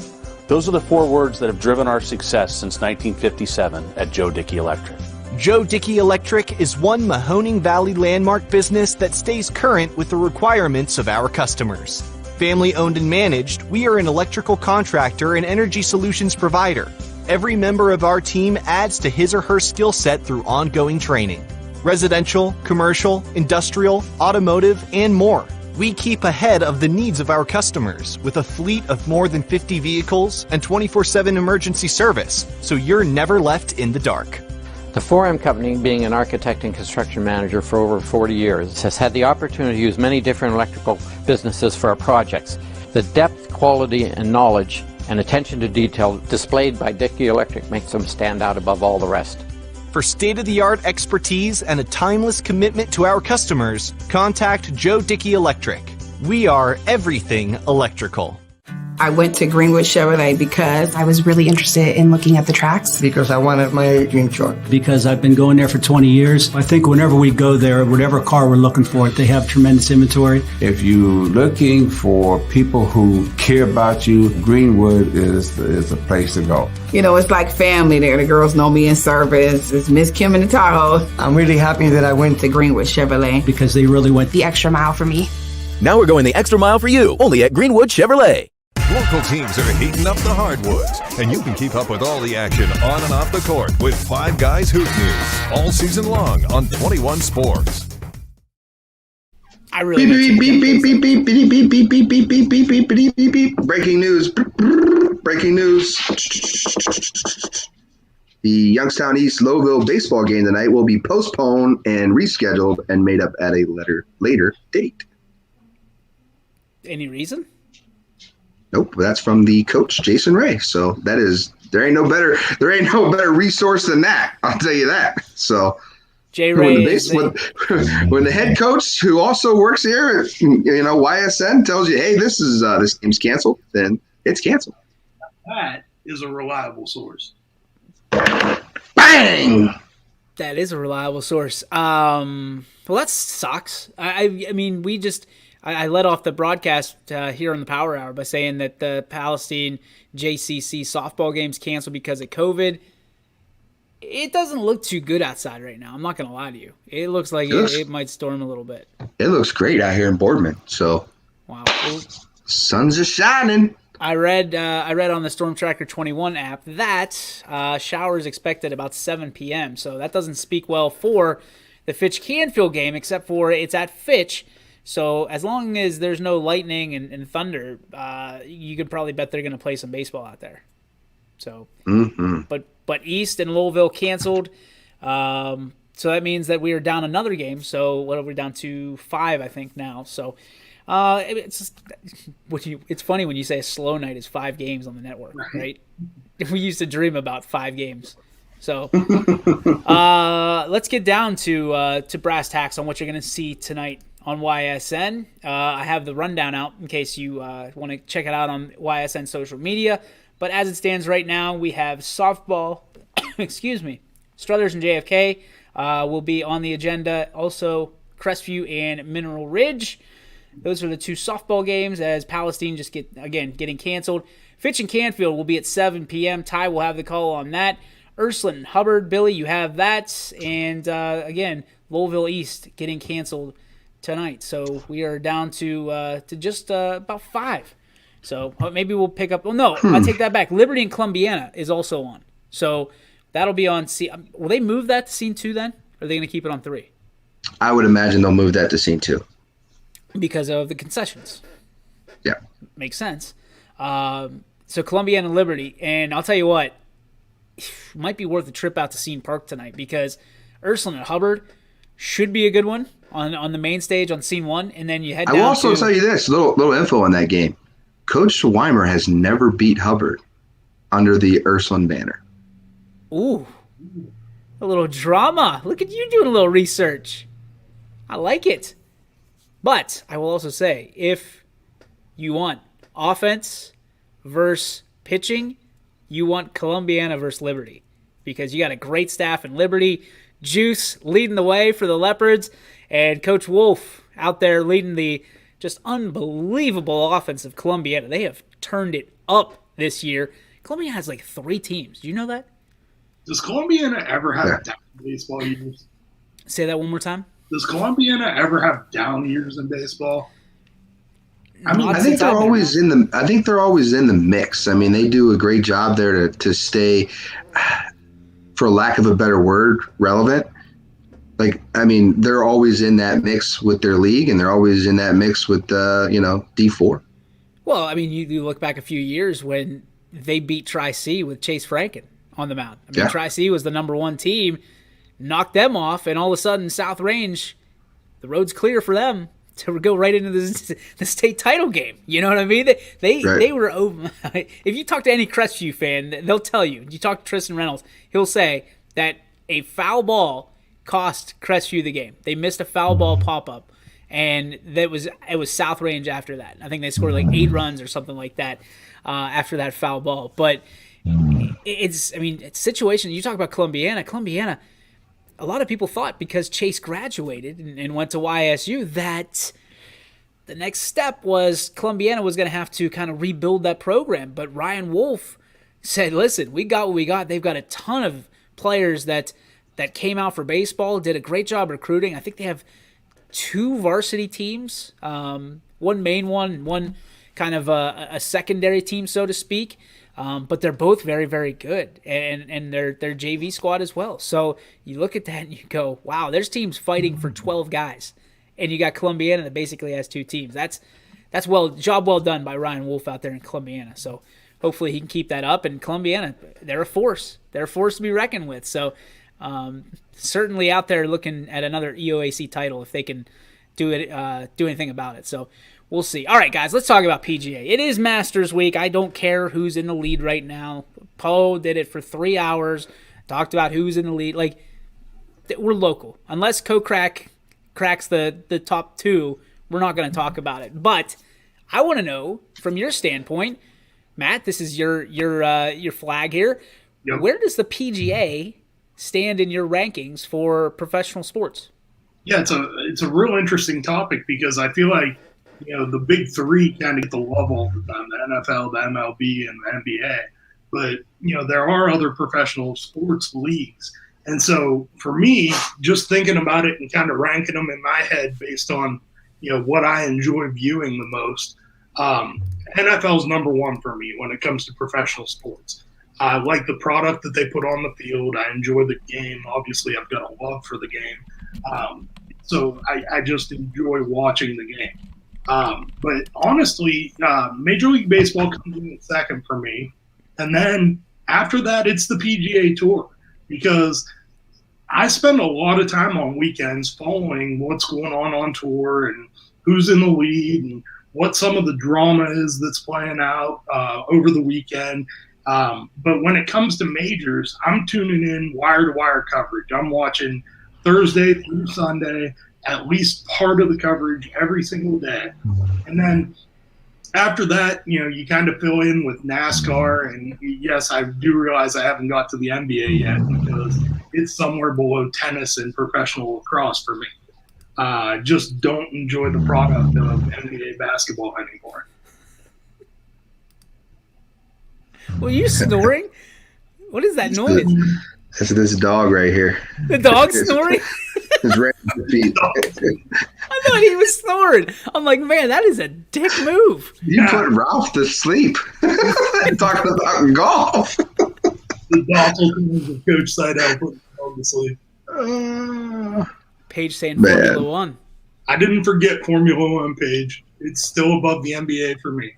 Those are the 4 words that have driven our success since 1957 at Joe Dickey Electric. Joe Dickey Electric is one Mahoning Valley landmark business that stays current with the requirements of our customers. Family owned and managed, we are an electrical contractor and energy solutions provider. Every member of our team adds to his or her skill set through ongoing training. Residential, commercial, industrial, automotive, and more. We keep ahead of the needs of our customers with a fleet of more than 50 vehicles and 24/7 emergency service, so you're never left in the dark. The 4M Company, being an architect and construction manager for over 40 years, has had the opportunity to use many different electrical businesses for our projects. The depth, quality, and knowledge and attention to detail displayed by Dickey Electric makes them stand out above all the rest. For state-of-the-art expertise and a timeless commitment to our customers, contact Joe Dickey Electric. We are everything electrical. I went to Greenwood Chevrolet because I was really interested in looking at the tracks. Because I wanted my dream truck. Because I've been going there for 20 years. I think whenever we go there, whatever car we're looking for, they have tremendous inventory. If you're looking for people who care about you, Greenwood is the place to go. You know, it's like family there. The girls know me in service. It's Miss Kim in the Tahoe. I'm really happy that I went to Greenwood Chevrolet. Because they really went the extra mile for me. Now we're going the extra mile for you, only at Greenwood Chevrolet. Local teams are heating up the hardwoods, and you can keep up with all the action on and off the court with Five Guys Hoop News all season long on 21 Sports. I really Breaking news. Breaking news. The Youngstown East Lowville baseball game tonight will be postponed and rescheduled and made up at a later date. Any reason? Nope, that's from the coach Jason Ray. So there ain't no better resource than that. I'll tell you that. So Jay Ray when the head coach who also works here, YSN tells you, hey, this game's canceled, then it's canceled. That is a reliable source. Bang! That is a reliable source. Well, that sucks. I mean, I led off the broadcast here on the Power Hour by saying that the Palestine JCC softball game's canceled because of COVID. It doesn't look too good outside right now. I'm not going to lie to you. It looks like it might storm a little bit. It looks great out here in Boardman. So, wow, sun's just shining. I read on the Storm Tracker 21 app that showers expected about 7 p.m. So that doesn't speak well for the Fitch Canfield game, except for it's at Fitch. So as long as there's no lightning and thunder, you could probably bet they're going to play some baseball out there. So, but East and Louisville canceled. So that means that we are down another game. So what are we down to? 5, I think now. So it's funny when you say a slow night is 5 games on the network, right? We used to dream about 5 games. So let's get down to brass tacks on what you're going to see tonight on YSN. I have the rundown out in case you want to check it out on YSN social media. But as it stands right now, we have softball, Struthers and JFK will be on the agenda. Also, Crestview and Mineral Ridge. Those are the 2 softball games as Palestine just getting canceled. Fitch and Canfield will be at 7 p.m. Ty will have the call on that. Ursuline and Hubbard, Billy, you have that. And again, Louisville East getting canceled tonight. So we are down to just about 5. So maybe we'll pick up. Oh, no, I take that back. Liberty and Columbiana is also on. So that'll be on. Will they move that to scene 2 then? Or are they going to keep it on 3? I would imagine they'll move that to scene 2. Because of the concessions. Yeah. Makes sense. So Columbiana and Liberty. And I'll tell you what, it might be worth a trip out to Scene Park tonight because Ursuline and Hubbard should be a good one on the main stage on Scene 1. And then you head down I will also tell you this, little info on that game. Coach Weimer has never beat Hubbard under the Ursuline banner. Ooh. A little drama. Look at you doing a little research. I like it. But I will also say, if you want offense versus pitching, you want Columbiana versus Liberty. Because you got a great staff in Liberty. Juice leading the way for the Leopards. And Coach Wolf out there leading the just unbelievable offense of Columbiana. They have turned it up this year. Columbiana has like 3 teams. Do you know that? Does Columbiana ever have down baseball years? Say that one more time. Does Columbiana ever have down years in baseball? I mean, I think they're always in the mix. I mean, they do a great job there to stay, for lack of a better word, relevant. Like, I mean, they're always in that mix with their league, and they're always in that mix with D4. Well, I mean, you look back a few years when they beat Tri-C with Chase Franken on the mound. I mean, Tri-C was the number 1 team, knocked them off, and all of a sudden, South Range, the road's clear for them to go right into the state title game. You know what I mean? They were over. If you talk to any Crestview fan, they'll tell you. You talk to Tristan Reynolds, he'll say that a foul ball cost Crestview the game. They missed a foul ball pop up, and it was South Range after that. I think they scored like 8 runs or something like that after that foul ball. But it's situation. You talk about Columbiana. A lot of people thought because Chase graduated and went to YSU that the next step was Columbiana was going to have to kind of rebuild that program. But Ryan Wolf said, listen, we got what we got. They've got a ton of players that came out for baseball, did a great job recruiting. I think they have 2 varsity teams, one main one kind of a secondary team, so to speak. But they're both very, very good, and their JV squad as well. So you look at that and you go, wow, there's teams fighting for 12 guys, and you got Columbiana that basically has 2 teams. That's job well done by Ryan Wolf out there in Columbiana. So hopefully he can keep that up. And Columbiana, they're a force. They're a force to be reckoned with. So certainly out there looking at another EOAC title if they can do anything about it. So we'll see. All right, guys, let's talk about PGA. It is Masters Week. I don't care who's in the lead right now. Poe did it for 3 hours, talked about who's in the lead. Like, we're local. Unless cracks the top 2, we're not going to talk about it. But I want to know, from your standpoint, Matt, this is your flag here. Yep. Where does the PGA stand in your rankings for professional sports? Yeah, it's a real interesting topic because I feel like the big 3 kind of get the love all the time: the NFL, the MLB, and the NBA. But there are other professional sports leagues, and so for me, just thinking about it and kind of ranking them in my head based on what I enjoy viewing the most, NFL's number 1 for me when it comes to professional sports. I like the product that they put on the field. I enjoy the game. Obviously, I've got a love for the game. So I just enjoy watching the game. But honestly, Major League Baseball comes in second for me. And then after that, it's the PGA Tour, because I spend a lot of time on weekends following what's going on tour and who's in the lead and what some of the drama is that's playing out over the weekend. But when it comes to majors, I'm tuning in wire-to-wire coverage. I'm watching Thursday through Sunday, at least part of the coverage every single day. And then after that, you kind of fill in with NASCAR. And yes, I do realize I haven't got to the NBA yet because it's somewhere below tennis and professional lacrosse for me. Just don't enjoy the product of NBA basketball anymore. Were you snoring? What is that noise? That's this dog right here. The dog snoring? His right feet. I thought he was snoring. I'm like, man, that is a dick move. You put Ralph to sleep. Talking about golf. The docile things of Coach Seidel put the dog to sleep. Paige saying Formula One. I didn't forget Formula One, Paige. It's still above the NBA for me.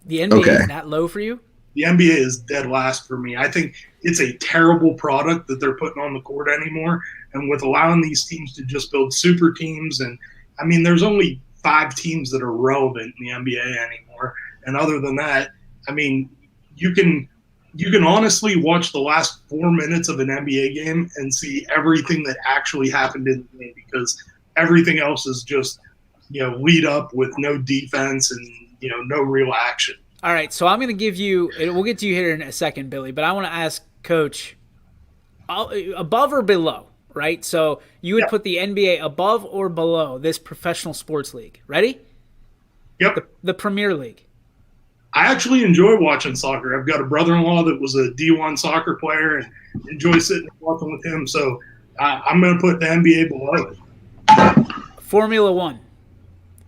The NBA is that low for you? The NBA is dead last for me. I think it's a terrible product that they're putting on the court anymore. And with allowing these teams to just build super teams, and I mean, there's only 5 teams that are relevant in the NBA anymore. And other than that, I mean, you can honestly watch the last 4 minutes of an NBA game and see everything that actually happened in the game, because everything else is just, lead up with no defense and, no real action. All right, so I'm going to give you – we'll get to you here in a second, Billy, but I want to ask Coach, above or below, right? So you would put the NBA above or below this professional sports league. Ready? Yep. The Premier League. I actually enjoy watching soccer. I've got a brother-in-law that was a D1 soccer player and enjoy sitting and watching with him. So I'm going to put the NBA below it. Formula One.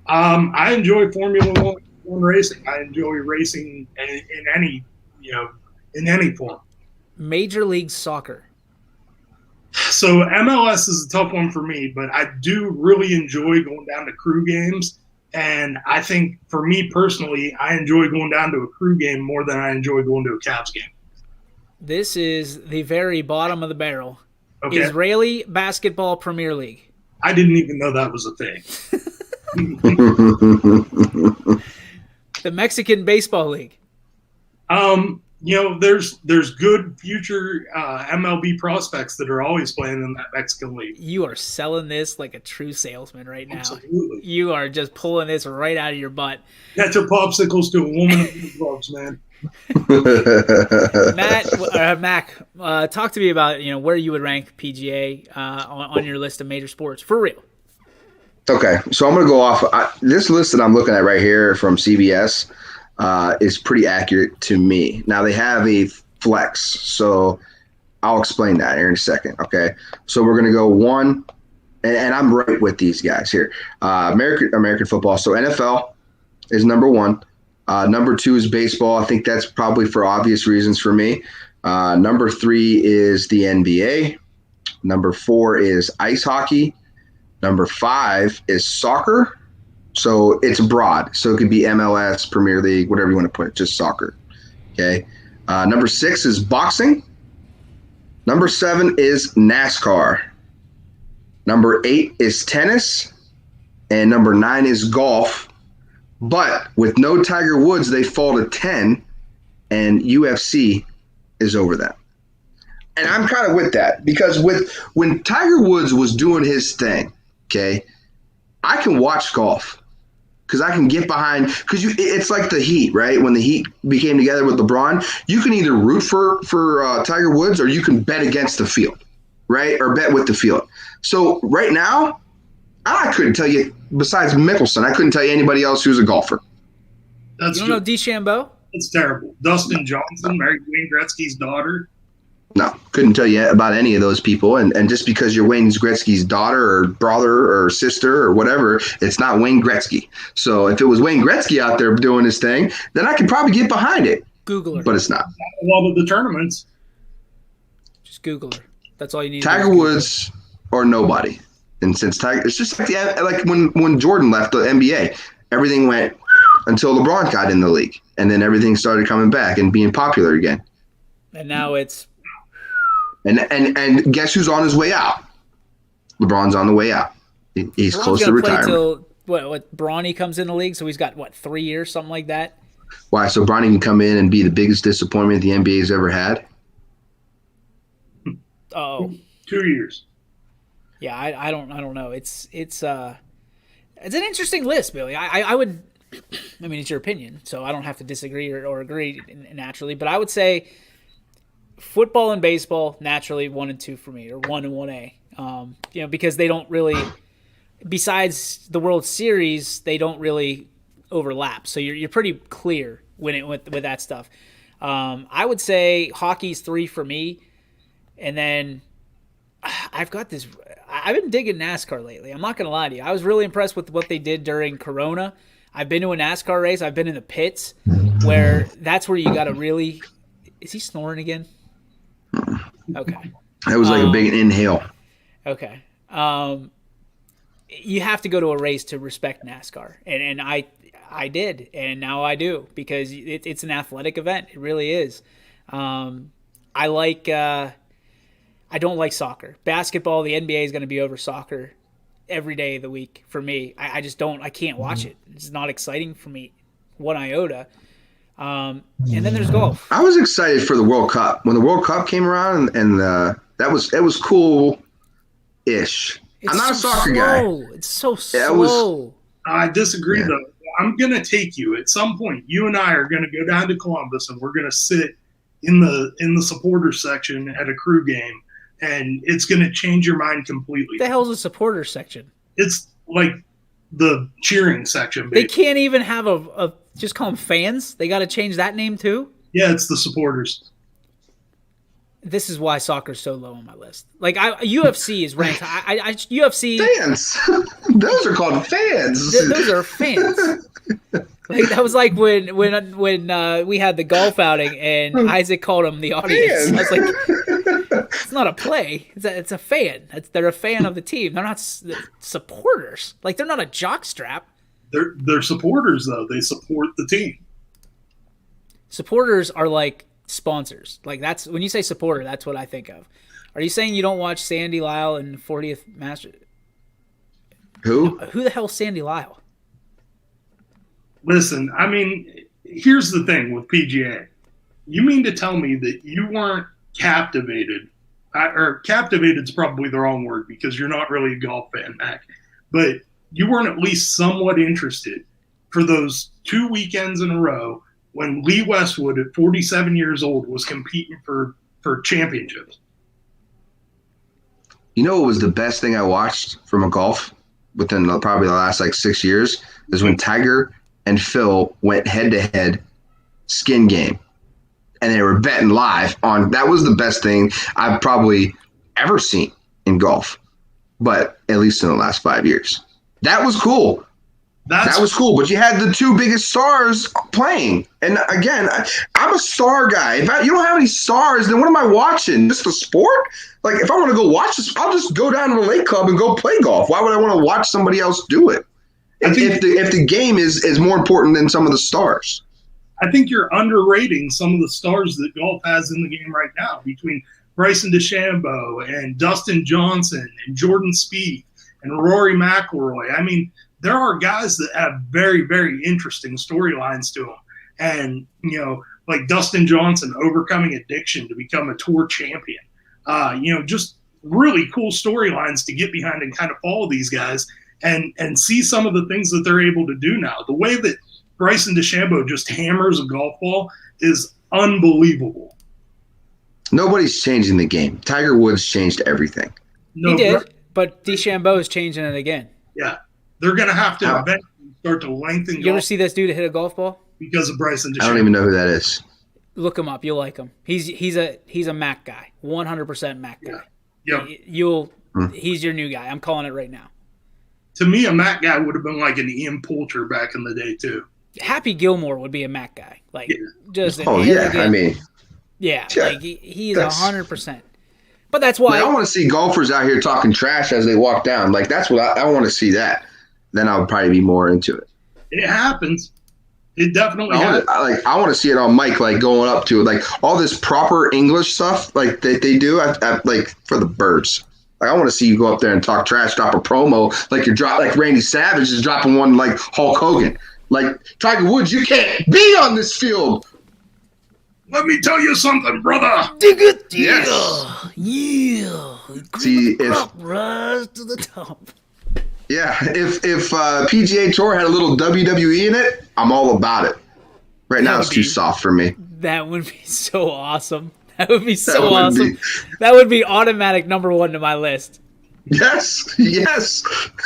I enjoy Formula One racing. I enjoy racing in any form. Major League Soccer. So MLS is a tough one for me, but I do really enjoy going down to crew games. And I think for me personally, I enjoy going down to a crew game more than I enjoy going to a Cavs game. This is the very bottom of the barrel. Okay. Israeli Basketball Premier League. I didn't even know that was a thing. The Mexican Baseball League. There's good future MLB prospects that are always playing in that Mexican league. You are selling this like a true salesman right now. Absolutely. You are just pulling this right out of your butt. Get your popsicles to a woman of gloves, man. Mac, talk to me about where you would rank PGA on your list of major sports for real. Okay, so I'm going to go off this list that I'm looking at right here from CBS. Is pretty accurate to me. Now they have a flex, so I'll explain that here in a second. Okay, so we're gonna go one, and I'm right with these guys here. American football. So NFL is number one. Number two is baseball. I think that's probably for obvious reasons for me. Number three is the NBA. Number four is ice hockey. Number five is soccer. So it's broad. So it could be MLS, Premier League, whatever you want to put it, just soccer. Okay. Number six is boxing. Number seven is NASCAR. Number eight is tennis. And number nine is golf. But with no Tiger Woods, they fall to 10, and UFC is over them. And I'm kind of with that because when Tiger Woods was doing his thing, okay, I can watch golf. Because I can get behind, because it's like the Heat, right? When the Heat became together with LeBron, you can either root for Tiger Woods or you can bet against the field, right? Or bet with the field. So right now, I couldn't tell you, besides Mickelson, I couldn't tell you anybody else who's a golfer. That's you don't know DeChambeau? It's terrible. Dustin Johnson married Wayne Gretzky's daughter. No, couldn't tell you about any of those people. And just because you're Wayne Gretzky's daughter or brother or sister or whatever, it's not Wayne Gretzky. So if it was Wayne Gretzky out there doing his thing, then I could probably get behind it. Google her. But it's not. A lot of the tournaments. Just Google her. That's all you need. Tiger Woods or nobody. And since Tiger, it's just like when Jordan left the NBA, everything went until LeBron got in the league. And then everything started coming back and being popular again. And now it's... And guess who's on his way out? LeBron's on the way out. He's LeBron's close to retirement. Till, what Bronny comes in the league, so he's got 3 years, something like that. Why? So Bronny can come in and be the biggest disappointment the NBA's ever had. Oh, 2 years. Yeah, I don't know. It's an interesting list, Billy. I would. I mean, it's your opinion, so I don't have to disagree or agree naturally. But I would say football and baseball naturally 1 and 2 for me, or 1 and 1A. Because they don't really, besides the World Series, they don't really overlap. So you're pretty clear with that stuff. I would say hockey's 3 for me, and then I've got this. I've been digging NASCAR lately. I'm not gonna lie to you. I was really impressed with what they did during Corona. I've been to a NASCAR race. I've been in the pits, where that's where you got to really. Is he snoring again? Okay. That was like a big inhale. Okay. You have to go to a race to respect NASCAR, and I did, and now I do, because it's an athletic event. It really is. I like. I don't like soccer. Basketball, the NBA is going to be over soccer every day of the week for me. I just don't. I can't watch it. It's not exciting for me, one iota. And then there's golf. I was excited for the World Cup when the World Cup came around, and it was cool-ish. I'm not a soccer guy. It's so slow. I disagree, though. I'm going to take you at some point. You and I are going to go down to Columbus, and we're going to sit in the supporter section at a crew game, and it's going to change your mind completely. What the hell's a supporter section? It's like the cheering section. They can't even have a just call them fans. They got to change that name too. Yeah, it's the supporters. This is why soccer's so low on my list. Like UFC is ranked. UFC fans. Those are called fans. Those are fans. Like that was like when we had the golf outing and Isaac called them the audience. Fan. I was like, it's not a play. It's a fan. They're a fan of the team. They're not supporters. Like they're not a jockstrap. They're supporters though. They support the team. Supporters are like sponsors. Like that's when you say supporter, that's what I think of. Are you saying you don't watch Sandy Lyle and 40th Master? Who? Who the hell's Sandy Lyle? Listen, I mean, here's the thing with PGA. You mean to tell me that you weren't captivated, or captivated is probably the wrong word because you're not really a golf fan, Mac, but you weren't at least somewhat interested for those 2 weekends in a row when Lee Westwood at 47 years old was competing for championships? You know what was the best thing I watched from a golf within probably the last like 6 years is when Tiger and Phil went head to head skin game. And they were betting live on. That was the best thing I've probably ever seen in golf, but at least in the last 5 years. That was cool. That was cool. But you had the two biggest stars playing. And again, I'm a star guy. If you don't have any stars, then what am I watching? Just the sport? Like, if I want to go watch this, I'll just go down to the lake club and go play golf. Why would I want to watch somebody else do it? If the game is more important than some of the stars. I think you're underrating some of the stars that golf has in the game right now between Bryson DeChambeau and Dustin Johnson and Jordan Spieth and Rory McIlroy. I mean, there are guys that have very, very interesting storylines to them. And, you know, like Dustin Johnson overcoming addiction to become a tour champion. Just really cool storylines to get behind and kind of follow these guys and see some of the things that they're able to do now. The way that Bryson DeChambeau just hammers a golf ball is unbelievable. Nobody's changing the game. Tiger Woods changed everything. He did, but DeChambeau is changing it again. Yeah. They're going to have to eventually start to lengthen golf. You ever see this dude hit a golf ball? Because of Bryson DeChambeau. I don't even know who that is. Look him up. You'll like him. He's a Mac guy. 100% Mac guy. Yeah. He's your new guy. I'm calling it right now. To me, a Mac guy would have been like an Ian Poulter back in the day, too. Happy Gilmore would be a Mac guy. Like, just yeah, like he's 100%. But that's why I want to see golfers out here talking trash as they walk down. Like, that's what I want to see. That then I would probably be more into it. It happens. It definitely happens. I want to see it on mic, like going up to it, like all this proper English stuff, like that they do, like for the birds. Like, I want to see you go up there and talk trash, drop a promo, like Randy Savage is dropping one like Hulk Hogan. Like, Tiger Woods, you can't be on this field. Let me tell you something, brother. Dig it, yes. Yeah. See, rise to the top. Yeah, if PGA Tour had a little WWE in it, I'm all about it. Right now, it's too soft for me. That would be so awesome. That would be so awesome. That would be automatic #1 to my list. Yes.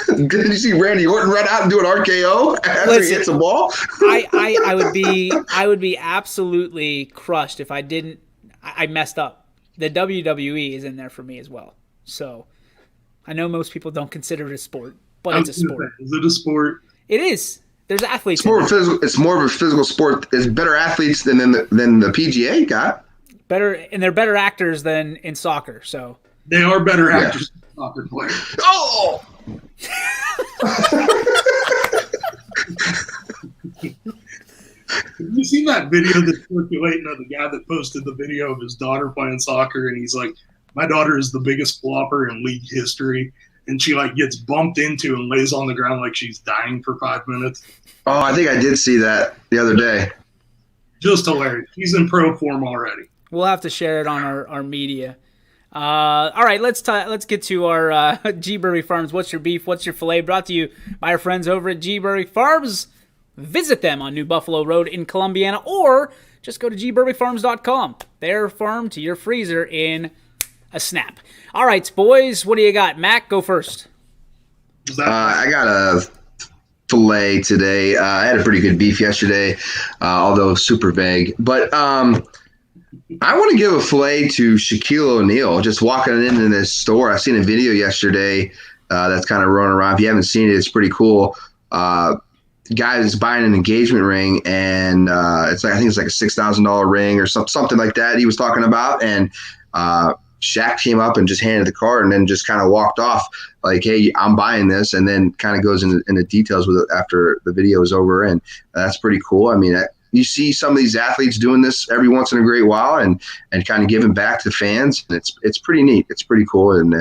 Did you see Randy Orton run out and do an RKO after he hits a ball? I would be absolutely crushed if I didn't. I messed up. The WWE is in there for me as well. So I know most people don't consider it a sport, but it's a sport. Is it a sport? It is. There's athletes. It's more of a physical sport. There's better athletes than the PGA got. Better, and they're better actors than in soccer. So they are better actors than soccer players. Oh. Have you seen that video that's circulating of the guy that posted the video of his daughter playing soccer, and he's like, "My daughter is the biggest flopper in league history," and she like gets bumped into and lays on the ground like she's dying for 5 minutes. Oh, I think I did see that the other day. Just hilarious. She's in pro form already. We'll have to share it on our media. All right, let's get to our G Brewery Farms. What's your beef? What's your filet? Brought to you by our friends over at G Brewery Farms. Visit them on New Buffalo Road in Columbiana, or just go to gbreweryfarms.com. Their farm to your freezer in a snap. All right, boys, what do you got? Mac, go first. I got a filet today. I had a pretty good beef yesterday, although super vague. But I want to give a filet to Shaquille O'Neal. Just walking into this store, I seen a video yesterday that's kind of running around. If you haven't seen it, it's pretty cool. Guy is buying an engagement ring, and I think it's like a $6,000 ring or something like that. He was talking about, and Shaq came up and just handed the card, and then just kind of walked off like, "Hey, I'm buying this," and then kind of goes into details with it after the video is over, and that's pretty cool. I mean, you see some of these athletes doing this every once in a great while, and kind of giving back to fans. And it's pretty neat. It's pretty cool, and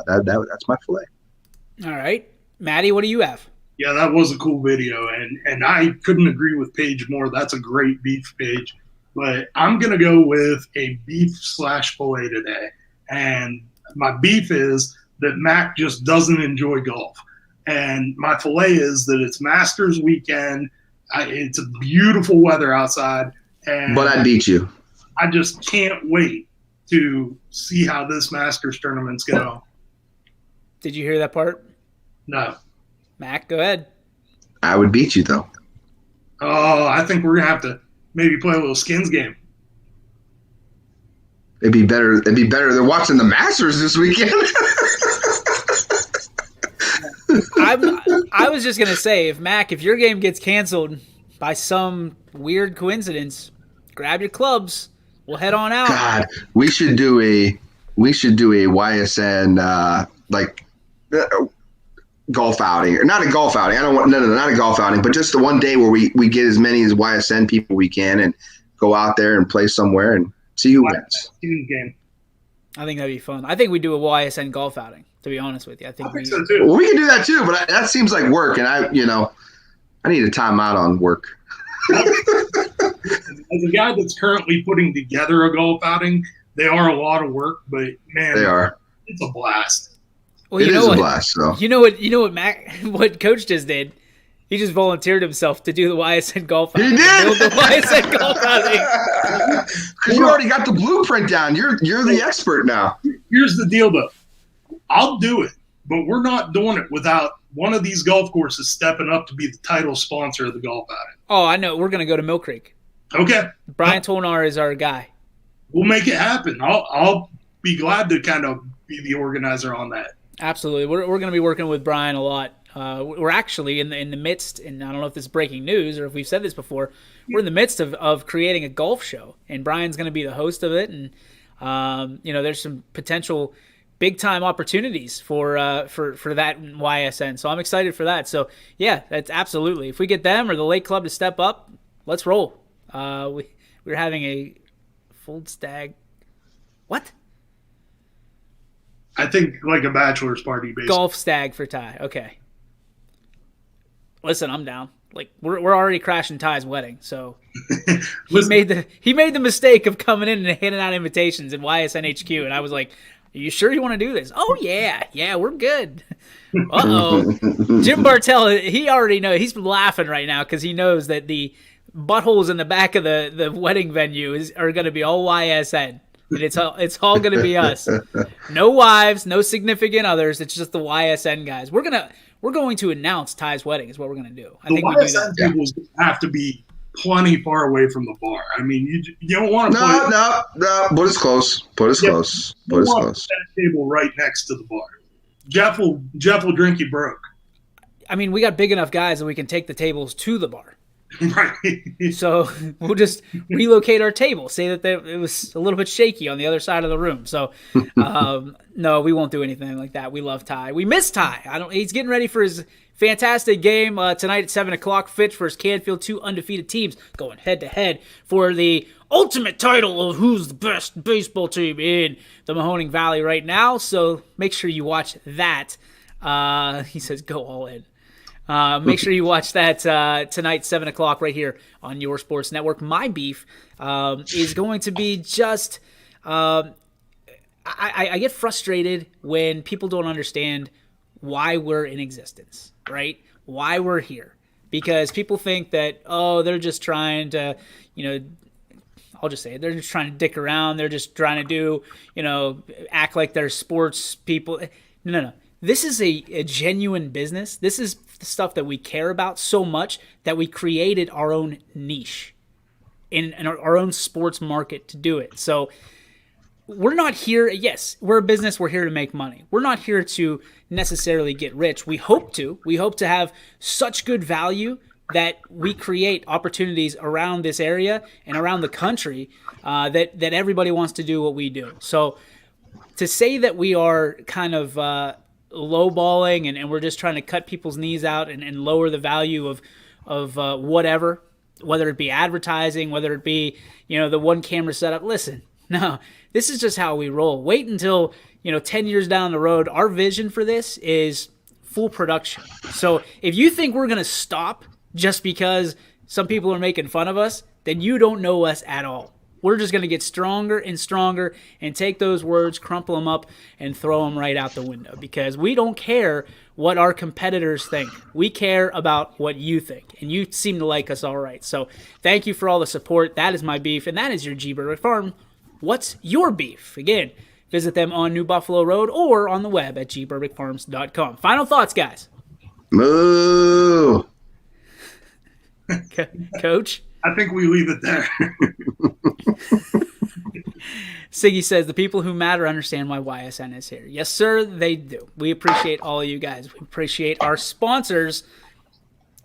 that's my filet. All right, Maddie, what do you have? Yeah, that was a cool video, and I couldn't agree with Paige more. That's a great beef page. But I'm going to go with a beef / filet today. And my beef is that Mac just doesn't enjoy golf. And my filet is that it's Masters weekend. It's a beautiful weather outside. But I beat you. I just can't wait to see how this Masters tournament's going. Did you hear that part? No. Mac, go ahead. I would beat you, though. Oh, I think we're going to have to maybe play a little skins game. It'd be better. They're watching the Masters this weekend. I was just going to say, if your game gets canceled by some weird coincidence, grab your clubs. We'll head on out. God, we should do a YSN golf outing, or not a golf outing. I don't want not a golf outing, but just the one day where we get as many as YSN people we can and go out there and play somewhere and see who wins. Game. I think that'd be fun. I think we do a YSN golf outing. To be honest with you, I think so too. Well, we can do that too, but that seems like work, and I need a time out on work. As a guy that's currently putting together a golf outing, they are a lot of work, but man, they are. It's a blast. Well, it is a blast. So you know what Coach just did? He just volunteered himself to do the YSN golf outing. He did. Build the YSN golf outing. Because you already got the blueprint down. You're the expert now. Here's the deal, though. I'll do it, but we're not doing it without one of these golf courses stepping up to be the title sponsor of the golf outing. Oh, I know. We're going to go to Mill Creek. Okay. Brian Tolnar is our guy. We'll make it happen. I'll be glad to kind of be the organizer on that. Absolutely. We're going to be working with Brian a lot. We're actually in the midst, and I don't know if this is breaking news or if we've said this before, we're in the midst of creating a golf show, and Brian's going to be the host of it. And, there's some potential big-time opportunities for that YSN. So I'm excited for that. So, yeah, that's absolutely. If we get them or the Lake Club to step up, let's roll. We're having a full stag. What? I think like a bachelor's party, basically. Golf stag for Ty. Okay. Listen, I'm down. Like we're already crashing Ty's wedding, so he made the mistake of coming in and handing out invitations in YSN HQ, and I was like, "Are you sure you want to do this?" "Oh yeah, we're good." Jim Bartell, he already knows. He's laughing right now because he knows that the buttholes in the back of the wedding venue are going to be all YSN. And it's all going to be us. No wives, no significant others. It's just the YSN guys. We're going to announce Ty's wedding is what we're going to do. I think we do that. The YSN tables have to be plenty far away from the bar. I mean, you don't want to No, but it's close. But it's close. But it's close. That table right next to the bar. Jeff will drink you broke. I mean, we got big enough guys that we can take the tables to the bar. Right. So we'll just relocate our table. Say that it was a little bit shaky on the other side of the room. So no, we won't do anything like that. We love Ty. We miss Ty. He's getting ready for his fantastic game tonight at 7:00. Fitch versus Canfield, two undefeated teams going head to head for the ultimate title of who's the best baseball team in the Mahoning Valley right now. So make sure you watch that. He says go all in. Make sure you watch that tonight, 7:00, right here on your sports network. My beef is going to be just I get frustrated when people don't understand why we're in existence, right? Why we're here. Because people think that, they're just trying to, I'll just say it, they're just trying to dick around. They're just trying to do, act like they're sports people. No. This is a genuine business. This is the stuff that we care about so much that we created our own niche in our own sports market to do it. So we're not here. Yes, we're a business. We're here to make money. We're not here to necessarily get rich. We hope to. We hope to have such good value that we create opportunities around this area and around the country that everybody wants to do what we do. So to say that we are kind of lowballing and we're just trying to cut people's knees out and lower the value of whatever, whether it be advertising, whether it be, the one camera setup. Listen, no, this is just how we roll. Wait until, 10 years down the road. Our vision for this is full production. So if you think we're going to stop just because some people are making fun of us, then you don't know us at all. We're just going to get stronger and stronger and take those words, crumple them up, and throw them right out the window because we don't care what our competitors think. We care about what you think, and you seem to like us all right. So thank you for all the support. That is my beef, and that is your G. Burbick Farm. What's your beef? Again, visit them on New Buffalo Road or on the web at gburbickfarms.com. Final thoughts, guys. Moo! Coach? I think we leave it there. Siggy says, the people who matter understand why YSN is here. Yes, sir, they do. We appreciate all of you guys. We appreciate our sponsors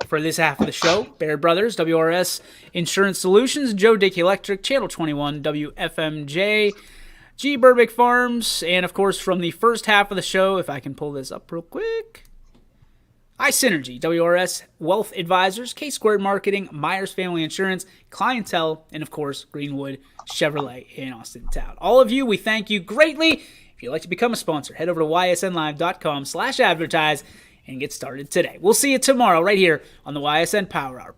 for this half of the show. Baird Brothers, WRS Insurance Solutions, Joe Dickey Electric, Channel 21, WFMJ, G. Burbick Farms, and of course from the first half of the show, if I can pull this up real quick, iSynergy, WRS Wealth Advisors, K-Squared Marketing, Myers Family Insurance, Clientele, and of course, Greenwood Chevrolet in Austin Town. All of you, we thank you greatly. If you'd like to become a sponsor, head over to ysnlive.com/advertise and get started today. We'll see you tomorrow right here on the YSN Power Hour.